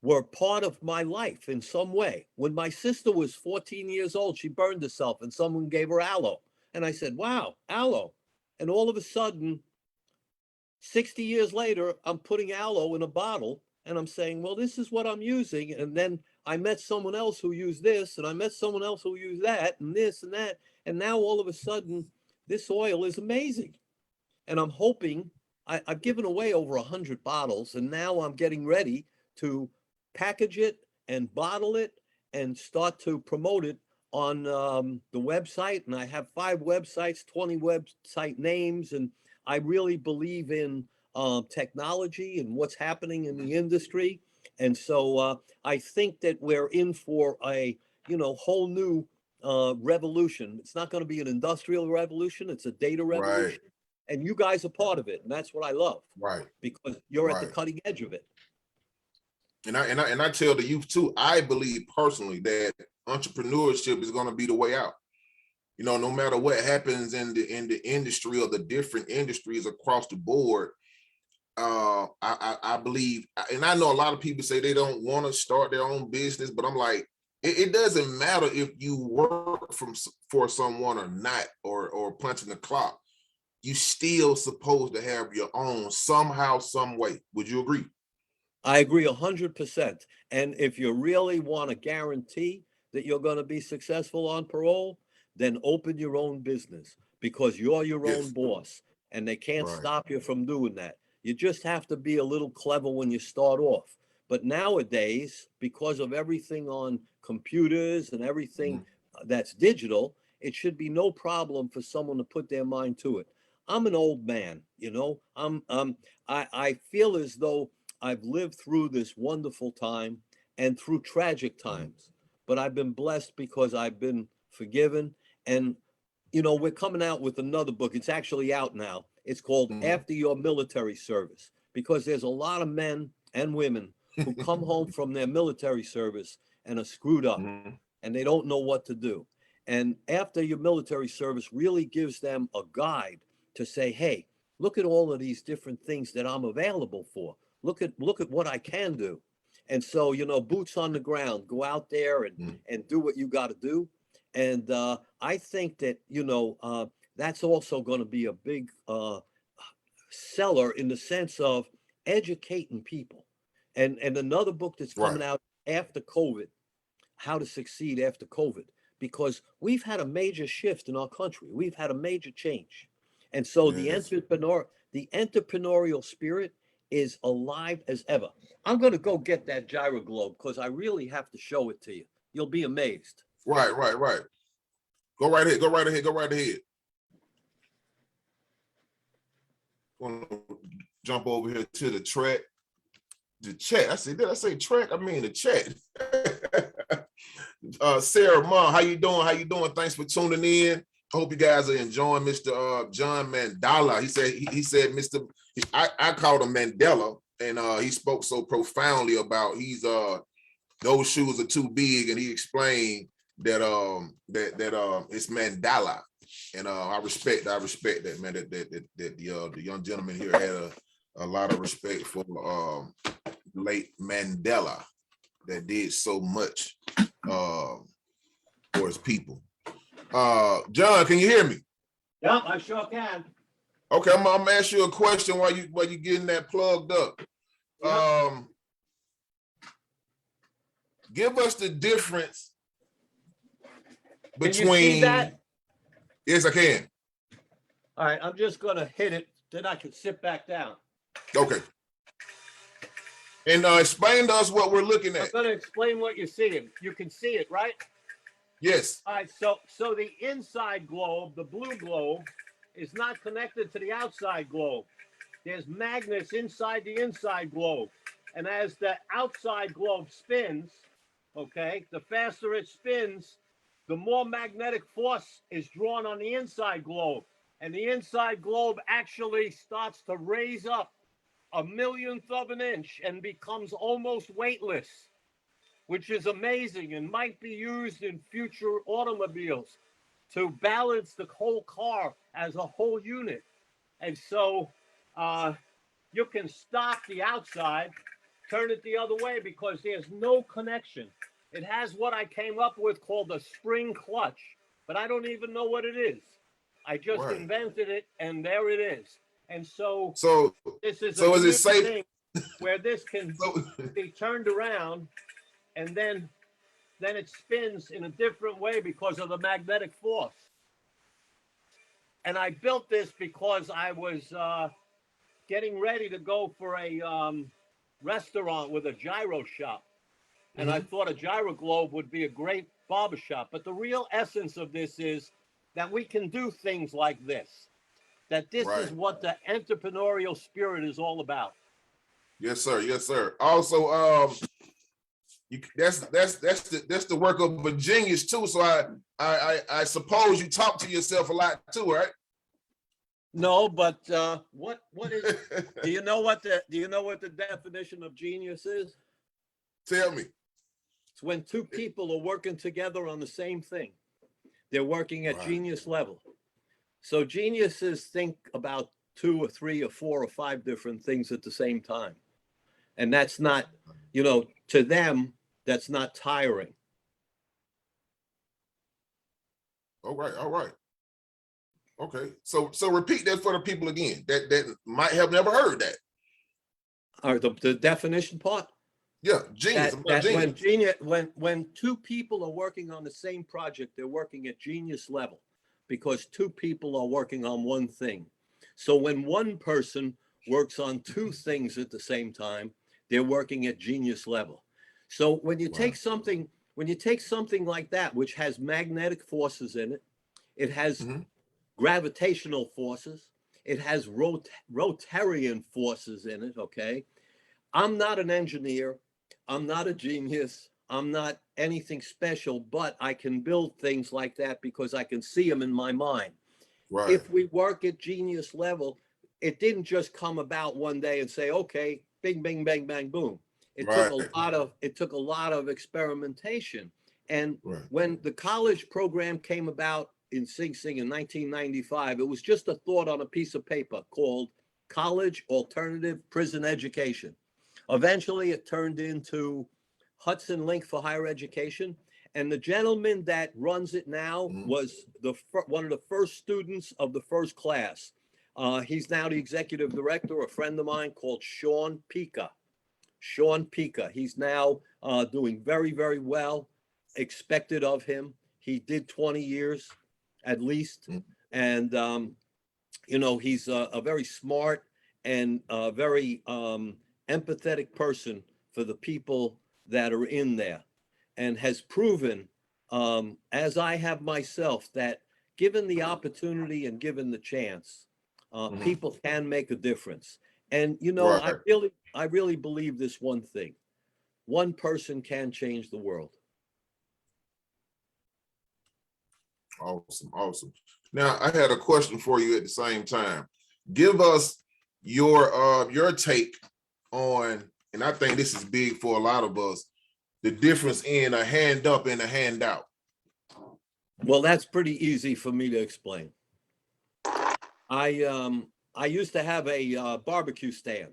were part of my life in some way. When my sister was 14 years old, she burned herself, and someone gave her aloe. And I said, wow, aloe. And all of a sudden, 60 years later, I'm putting aloe in a bottle and I'm saying, well, this is what I'm using. And then I met someone else who used this, and I met someone else who used that, and this and that. And now all of a sudden, this oil is amazing. And I'm hoping, I've given away over 100 bottles, and now I'm getting ready to package it and bottle it and start to promote it on the website. And I have 5 websites, 20 website names. And I really believe in technology and what's happening in the industry. And so I think that we're in for a, whole new revolution. It's not going to be an industrial revolution. It's a data revolution. Right. And you guys are part of it. And that's what I love. Right. Because you're at the cutting edge of it. And I tell the youth too, I believe personally that entrepreneurship is going to be the way out. No matter what happens in the industry or the different industries across the board, I believe, and I know a lot of people say they don't want to start their own business, but I'm like, it doesn't matter if you work for someone or not, or punching the clock. You still supposed to have your own somehow, some way. Would you agree? I agree 100%. And if you really want to guarantee that you're going to be successful on parole, then open your own business because you're your own Yes. boss and they can't Right. stop you from doing that. You just have to be a little clever when you start off. But nowadays, because of everything on computers and everything that's digital, it should be no problem for someone to put their mind to it. I'm an old man, you know. I feel as though I've lived through this wonderful time and through tragic times, but I've been blessed because I've been forgiven. And, you know, we're coming out with another book. It's actually out now. It's called After Your Military Service, because there's a lot of men and women who come home from their military service and are screwed up and they don't know what to do. And After Your Military Service really gives them a guide to say, hey, look at all of these different things that I'm available for. Look at what I can do. And so, you know, boots on the ground, go out there and do what you got to do. And I think that, you know, that's also going to be a big seller in the sense of educating people. And another book that's coming out after COVID, How to Succeed After COVID, because we've had a major shift in our country. We've had a major change. And so the entrepreneurial spirit is alive as ever. I'm going to go get that gyro globe because I really have to show it to you. You'll be amazed. Right. Go right ahead. Go right ahead. Want to jump over here to the track. The chat. Did I say track? I mean the chat. Sarah Ma, how you doing? Thanks for tuning in. I hope you guys are enjoying Mr. John Mandala. He said Mr. I called him Mandela, and he spoke so profoundly about those shoes are too big, and he explained that it's Mandala, and I respect that, man. That the young gentleman here had a lot of respect for late Mandela that did so much for his people. John, can you hear me? Yep, I sure can. Okay, I'm gonna ask you a question while you getting that plugged up. Yep. Give us the difference between. Can you see that? Yes, I can. All right, I'm just gonna hit it, then I can sit back down. Okay. And explain to us what we're looking at. I'm gonna explain what you're seeing. You can see it, right? Yes. All right, so the inside globe, the blue globe, is not connected to the outside globe. There's magnets inside the inside globe. And as the outside globe spins, okay, the faster it spins, the more magnetic force is drawn on the inside globe. And the inside globe actually starts to raise up a millionth of an inch and becomes almost weightless, which is amazing and might be used in future automobiles to balance the whole car as a whole unit. And so you can stop the outside, turn it the other way because there's no connection. It has what I came up with called a spring clutch, but I don't even know what it is. I just invented it, and there it is. And so this is is it safe thing where this can be turned around, and then it spins in a different way because of the magnetic force. And I built this because I was getting ready to go for a restaurant with a gyro shop. And I thought a gyro globe would be a great barbershop. But the real essence of this is that we can do things like this. That this is what the entrepreneurial spirit is all about. Yes, sir. Yes, sir. Also, that's the work of a genius too. So I suppose you talk to yourself a lot too, right? No, but what is? do you know what the definition of genius is? Tell me. It's when two people are working together on the same thing. They're working at genius level. So geniuses think about 2 or 3 or 4 or 5 different things at the same time. And that's not, to them, that's not tiring. All right, all right. Okay, so repeat that for the people again that might have never heard that. Or the definition part. Yeah, genius. That when Genius. genius when two people are working on the same project, they're working at genius level because two people are working on one thing. So when one person works on two things at the same time, they're working at genius level. So when you take something like that, which has magnetic forces in it, it has Mm-hmm. gravitational forces, it has Rotarian forces in it. Okay, I'm not an engineer. I'm not a genius. I'm not anything special, but I can build things like that because I can see them in my mind. Right, If we work at genius level, it didn't just come about one day and say, okay, bing, bing, bang, bang, boom. right, It took a lot of experimentation. And right. when the college program came about in Sing Sing in 1995, it was just a thought on a piece of paper called College Alternative Prison Education. Eventually, it turned into Hudson Link for Higher Education. And the gentleman that runs it now Mm-hmm. was one of the first students of the first class. He's now the executive director, a friend of mine called Sean Pica. Sean Pica. He's now doing very, very well, expected of him. He did 20 years at least. And, he's a very smart and very empathetic person for the people that are in there, and has proven, as I have myself, that given the opportunity and given the chance, Mm-hmm. people can make a difference. And Right. I really believe this one thing: one person can change the world. Awesome, awesome. Now I had a question for you at the same time. Give us your take on, and I think this is big for a lot of us, the difference in a hand up and a hand out. Well, that's pretty easy for me to explain. I used to have a barbecue stand.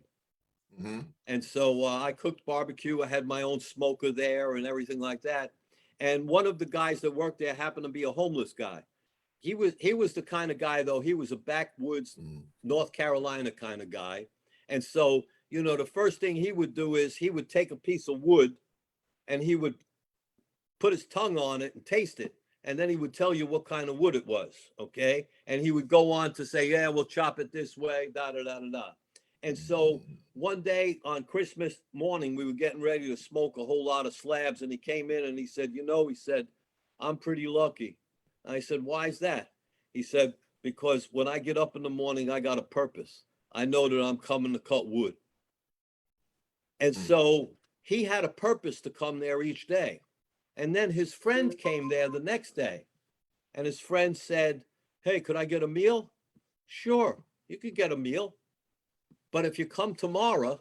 Mm-hmm. And so I cooked barbecue. I had my own smoker there and everything like that. And one of the guys that worked there happened to be a homeless guy. He was the kind of guy, though, he was a backwoods North Carolina kind of guy. And so, the first thing he would do is he would take a piece of wood and he would put his tongue on it and taste it. And then he would tell you what kind of wood it was. Okay. And he would go on to say, yeah, we'll chop it this way, da, da, da, da, da. And so one day on Christmas morning, we were getting ready to smoke a whole lot of slabs. And he came in and he said, I'm pretty lucky. And I said, why is that? He said, because when I get up in the morning, I got a purpose. I know that I'm coming to cut wood. And so he had a purpose to come there each day. And then his friend came there the next day. And his friend said, hey, could I get a meal? Sure, you could get a meal. But if you come tomorrow,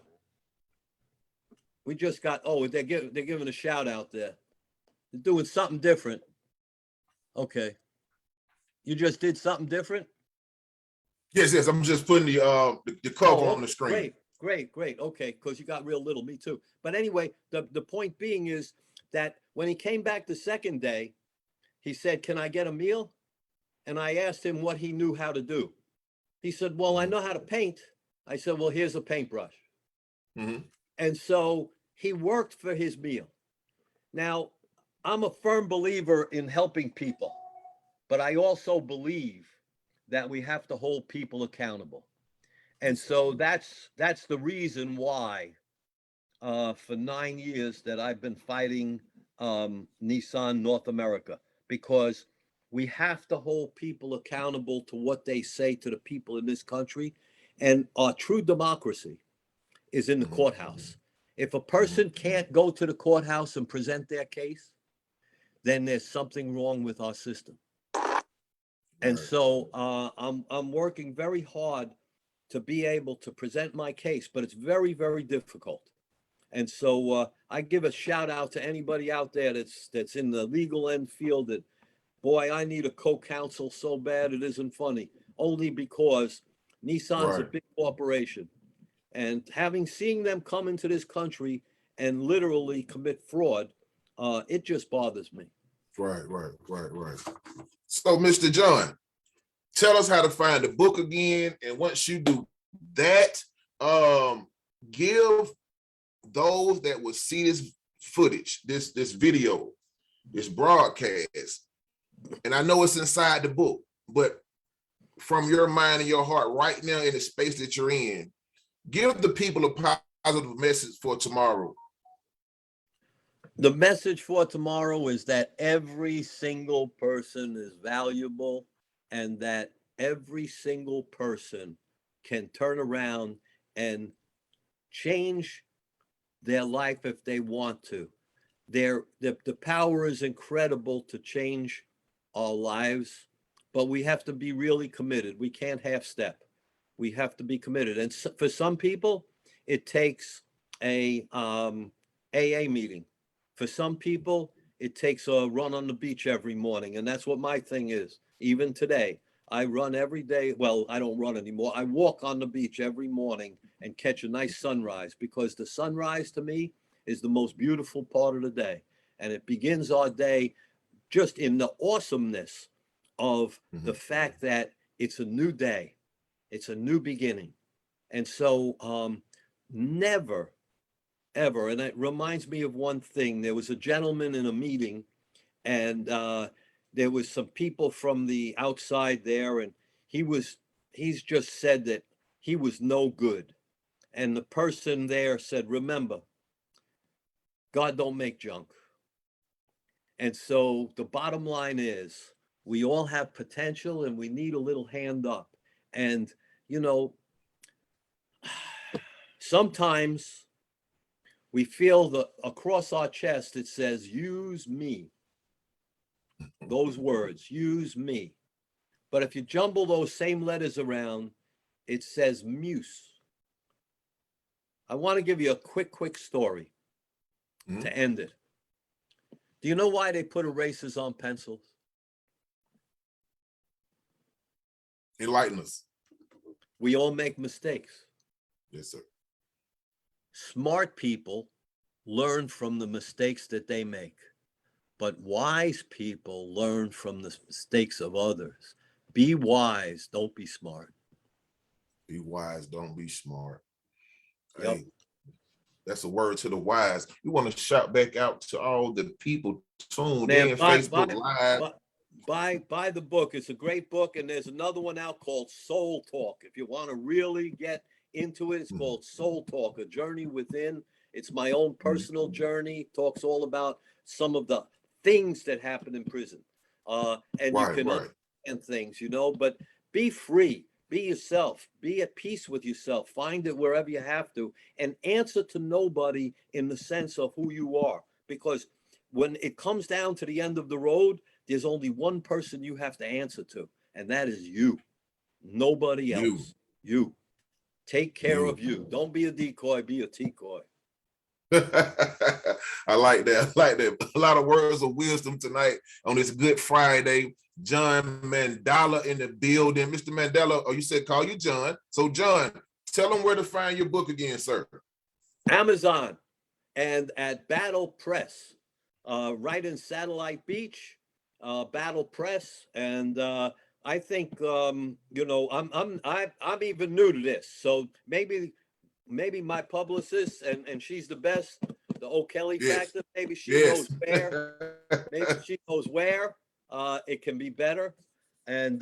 we just got, they're giving a shout out there. They're doing something different. Okay. You just did something different? Yes, yes. I'm just putting the cover on the screen. Great. Okay, because you got real little, me too. But anyway, the point being is that when he came back the second day, he said, can I get a meal? And I asked him what he knew how to do. He said, well, I know how to paint. I said, well, here's a paintbrush. Mm-hmm. And so he worked for his meal. Now, I'm a firm believer in helping people, but I also believe that we have to hold people accountable. And so that's the reason why for 9 years that I've been fighting Nissan North America, because we have to hold people accountable to what they say to the people in this country. And our true democracy is in the courthouse. If a person can't go to the courthouse and present their case, then there's something wrong with our system. And so I'm working very hard to be able to present my case, but it's very, very difficult. And so I give a shout out to anybody out there that's in the legal end field that, boy, I need a co-counsel so bad it isn't funny, only because Nissan's a big corporation. And seeing them come into this country and literally commit fraud, it just bothers me. Right. So, Mr. John, tell us how to find the book again. And once you do that, give those that will see this footage, this video, this broadcast, and I know it's inside the book, but from your mind and your heart right now in the space that you're in, give the people a positive message for tomorrow. The message for tomorrow is that every single person is valuable, and that every single person can turn around and change their life if they want to. The power is incredible to change our lives, but we have to be really committed. We can't half step. We have to be committed. And so, for some people, it takes a AA meeting. For some people, it takes a run on the beach every morning. And that's what my thing is. Even today, I run every day. Well, I don't run anymore. I walk on the beach every morning and catch a nice sunrise, because the sunrise to me is the most beautiful part of the day. And it begins our day just in the awesomeness of the fact that it's a new day. It's a new beginning. And so never, ever, and it reminds me of one thing. There was a gentleman in a meeting, and there was some people from the outside there, and he's just said that he was no good. And the person there said, remember, God don't make junk. And so the bottom line is, we all have potential, and we need a little hand up. And, you know, sometimes we feel that across our chest, it says, use me. Those words, use me. But if you jumble those same letters around, it says muse. I want to give you a quick story to end it. Do you know why they put erasers on pencils? Enlighten us. We all make mistakes. Yes, sir. Smart people learn from the mistakes that they make, but wise people learn from the mistakes of others. Be wise, don't be smart. Be wise, don't be smart. Yep. Hey, that's a word to the wise. We want to shout back out to all the people tuned in, Facebook Live. Buy the book. It's a great book. And there's another one out called Soul Talk. If you want to really get into it, it's called Soul Talk, A Journey Within. It's my own personal journey. Talks all about some of the things that happen in prison. And you can understand things, you know, but be free. Be yourself. Be at peace with yourself. Find it wherever you have to, and answer to nobody in the sense of who you are. Because when it comes down to the end of the road, there's only one person you have to answer to, and that is you. Nobody else. You. Take care of you. Don't be a decoy, be a decoy. I like that. I like that. A lot of words of wisdom tonight on this Good Friday. John Mandala in the building. Mr. Mandela, oh, you said call you John. So John, tell them where to find your book again, sir. Amazon and at Battle Press, right in Satellite Beach, Battle Press. And I think you know, I'm even new to this, so maybe my publicist, and she's the best, the O'Kelly factor. Maybe she knows where. Maybe she knows where it can be better, and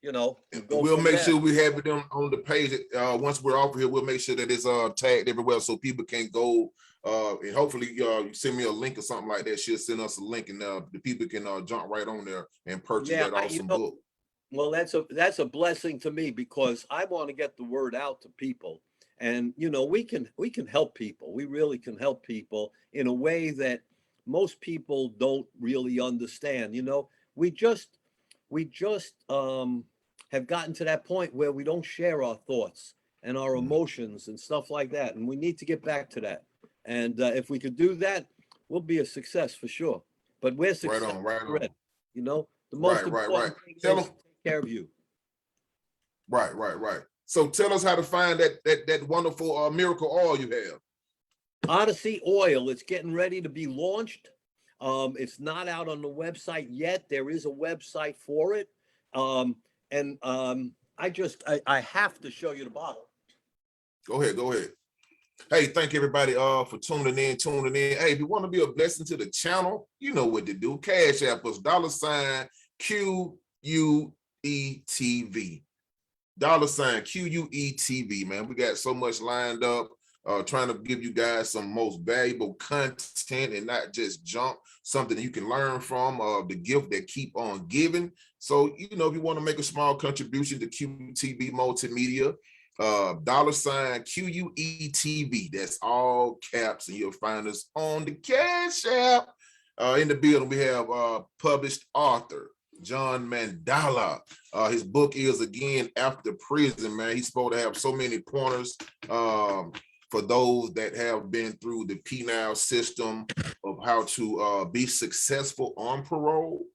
you know, we'll make sure we have it on the page. Once we're off here, we'll make sure that it's tagged everywhere so people can go. And hopefully, you send me a link or something like that. She'll send us a link, and the people can jump right on there and purchase that awesome book. Well, that's a blessing to me, because I want to get the word out to people. And, you know, we can help people. We really can help people in a way that most people don't really understand. You know, we just have gotten to that point where we don't share our thoughts and our emotions and stuff like that. And we need to get back to that. And if we could do that, we'll be a success for sure. But we're success already. You know, the most important thing is to take care of you. Right. So tell us how to find that wonderful miracle oil you have. Odyssey Oil. It's getting ready to be launched. It's not out on the website yet. There is a website for it. I have to show you the bottle. Go ahead, go ahead. Hey, thank everybody for tuning in. Hey, if you want to be a blessing to the channel, you know what to do. Cash App us $QUETV. $QUETV, man. We got so much lined up, trying to give you guys some most valuable content and not just junk, something that you can learn from, the gift that keep on giving. So, you know, if you want to make a small contribution to QTV Multimedia, $QUETV, that's all caps, and you'll find us on the Cash App. In the building, we have published author John Mandala. His book is, again, After Prison, man. He's supposed to have so many pointers for those that have been through the penal system of how to be successful on parole,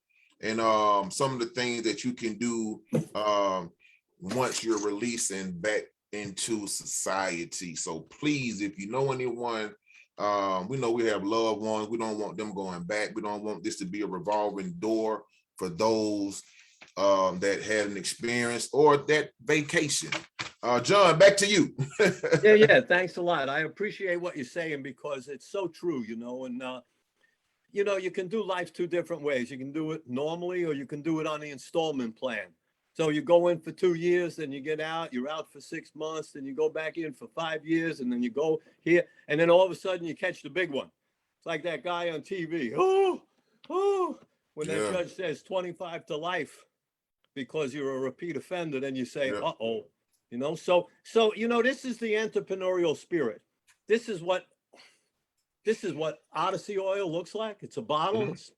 and some of the things that you can do once you're released and back into society. So please, if you know anyone, we know we have loved ones, we don't want them going back. We don't want this to be a revolving door for those that had an experience or that vacation. John, back to you. Yeah, thanks a lot. I appreciate what you're saying, because it's so true, you know. And you know, you can do life two different ways. You can do it normally, or you can do it on the installment plan. So you go in for 2 years, then you get out, you're out for 6 months, then you go back in for 5 years, and then you go here, and then all of a sudden you catch the big one. It's like that guy on TV. When that judge says 25 to life because you're a repeat offender, then you say, uh-oh, you know. So you know, this is the entrepreneurial spirit. This is what Odyssey oil looks like. It's a bottle. It's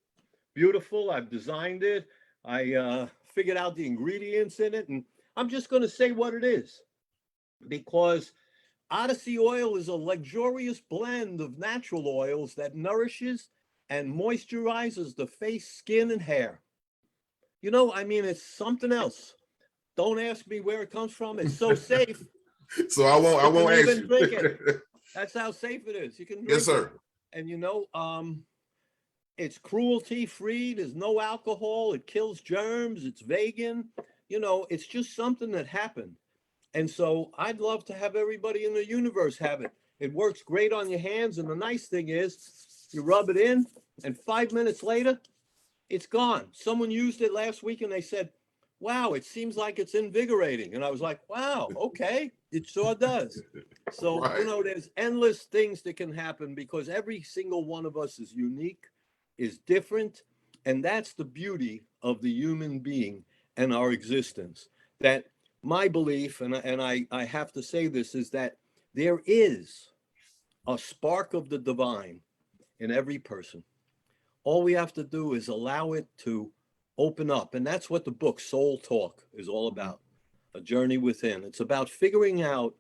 beautiful. I've designed it. I figured out the ingredients in it, and I'm just going to say what it is, because Odyssey oil is a luxurious blend of natural oils that nourishes and moisturizes the face, skin, and hair. You know, I mean, it's something else. Don't ask me where it comes from. It's so safe. So I won't ask you. Drink it. That's how safe it is. You can drink yes, sir. it. And you know, it's cruelty free. There's no alcohol. It kills germs. It's vegan. You know, it's just something that happened. And so I'd love to have everybody in the universe have it. It works great on your hands. And the nice thing is, you rub it in, and 5 minutes later, it's gone. Someone used it last week and they said, wow, it seems like it's invigorating. And I was like, wow, okay, it sure does. So, you know, there's endless things that can happen, because every single one of us is unique, is different. And that's the beauty of the human being and our existence. That my belief, and I have to say this, is that there is a spark of the divine in every person. All we have to do is allow it to open up. And that's what the book Soul Talk is all about, a journey within. It's about figuring out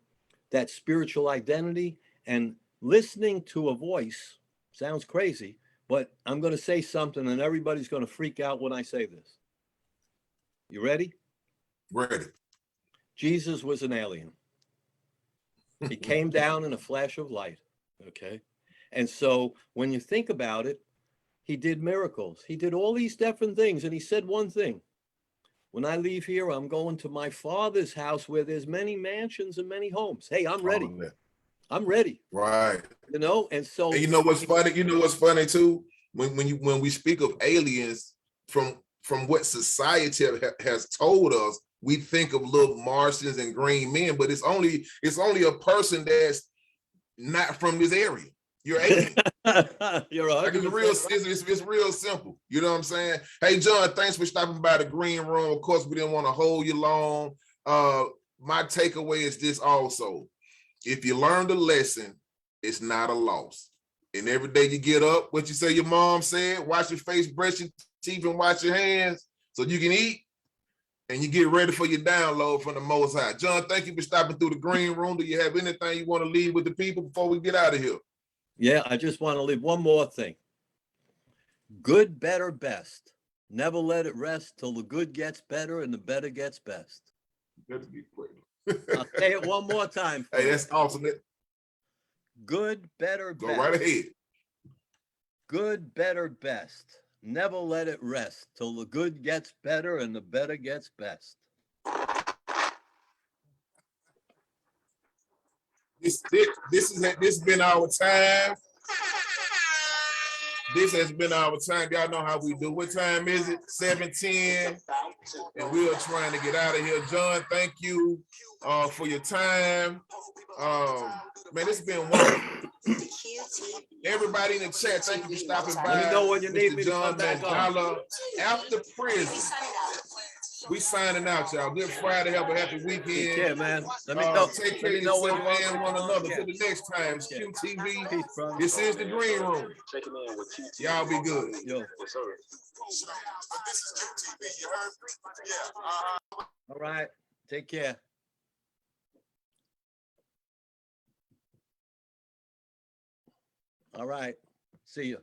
that spiritual identity and listening to a voice. Sounds crazy, but I'm going to say something and everybody's going to freak out when I say this. You ready? Ready. Jesus was an alien. He came down in a flash of light. Okay. And so when you think about it, he did miracles. He did all these different things. And he said one thing: when I leave here, I'm going to my Father's house where there's many mansions and many homes. Hey, I'm ready. I'm ready. Right. You know, and so. And you know what's funny? You know what's funny too? When we speak of aliens, from what society has told us, we think of little Martians and green men, but it's only a person that's not from this area. You're alien. You're like it's real simple. You know what I'm saying? Hey, John, thanks for stopping by the green room. Of course, we didn't want to hold you long. My takeaway is this also: if you learned a lesson, it's not a loss. And every day you get up, what you say your mom said, wash your face, brush your teeth, and wash your hands so you can eat, and you get ready for your download from the Most High. John, thank you for stopping through the green room. Do you have anything you want to leave with the people before we get out of here? Yeah, I just want to leave one more thing. Good, better, best. Never let it rest till the good gets better and the better gets best. That's be quick. I'll say it one more time. Hey, that's awesome. Good, better, Go best. right ahead. Good, better, best. Never let it rest till the good gets better and the better gets best. This has been our time. This has been our time. Y'all know how we do. What time is it? 7:10. And we are trying to get out of here. John, thank you for your time. Man, it's been wonderful. Everybody in the chat, thank you for stopping by. Let me know when you need me to John come back on. MANDALA, after prison. We signing out, y'all. Good Friday. Have a happy weekend. Take care, man. Let me know. Take care Let me of know when yourself you want and me one to come another. again. For the next time, it's QTV. Peace, brother. This is the Green Room. Y'all be good. Yo. All right. Take care. All right. See you.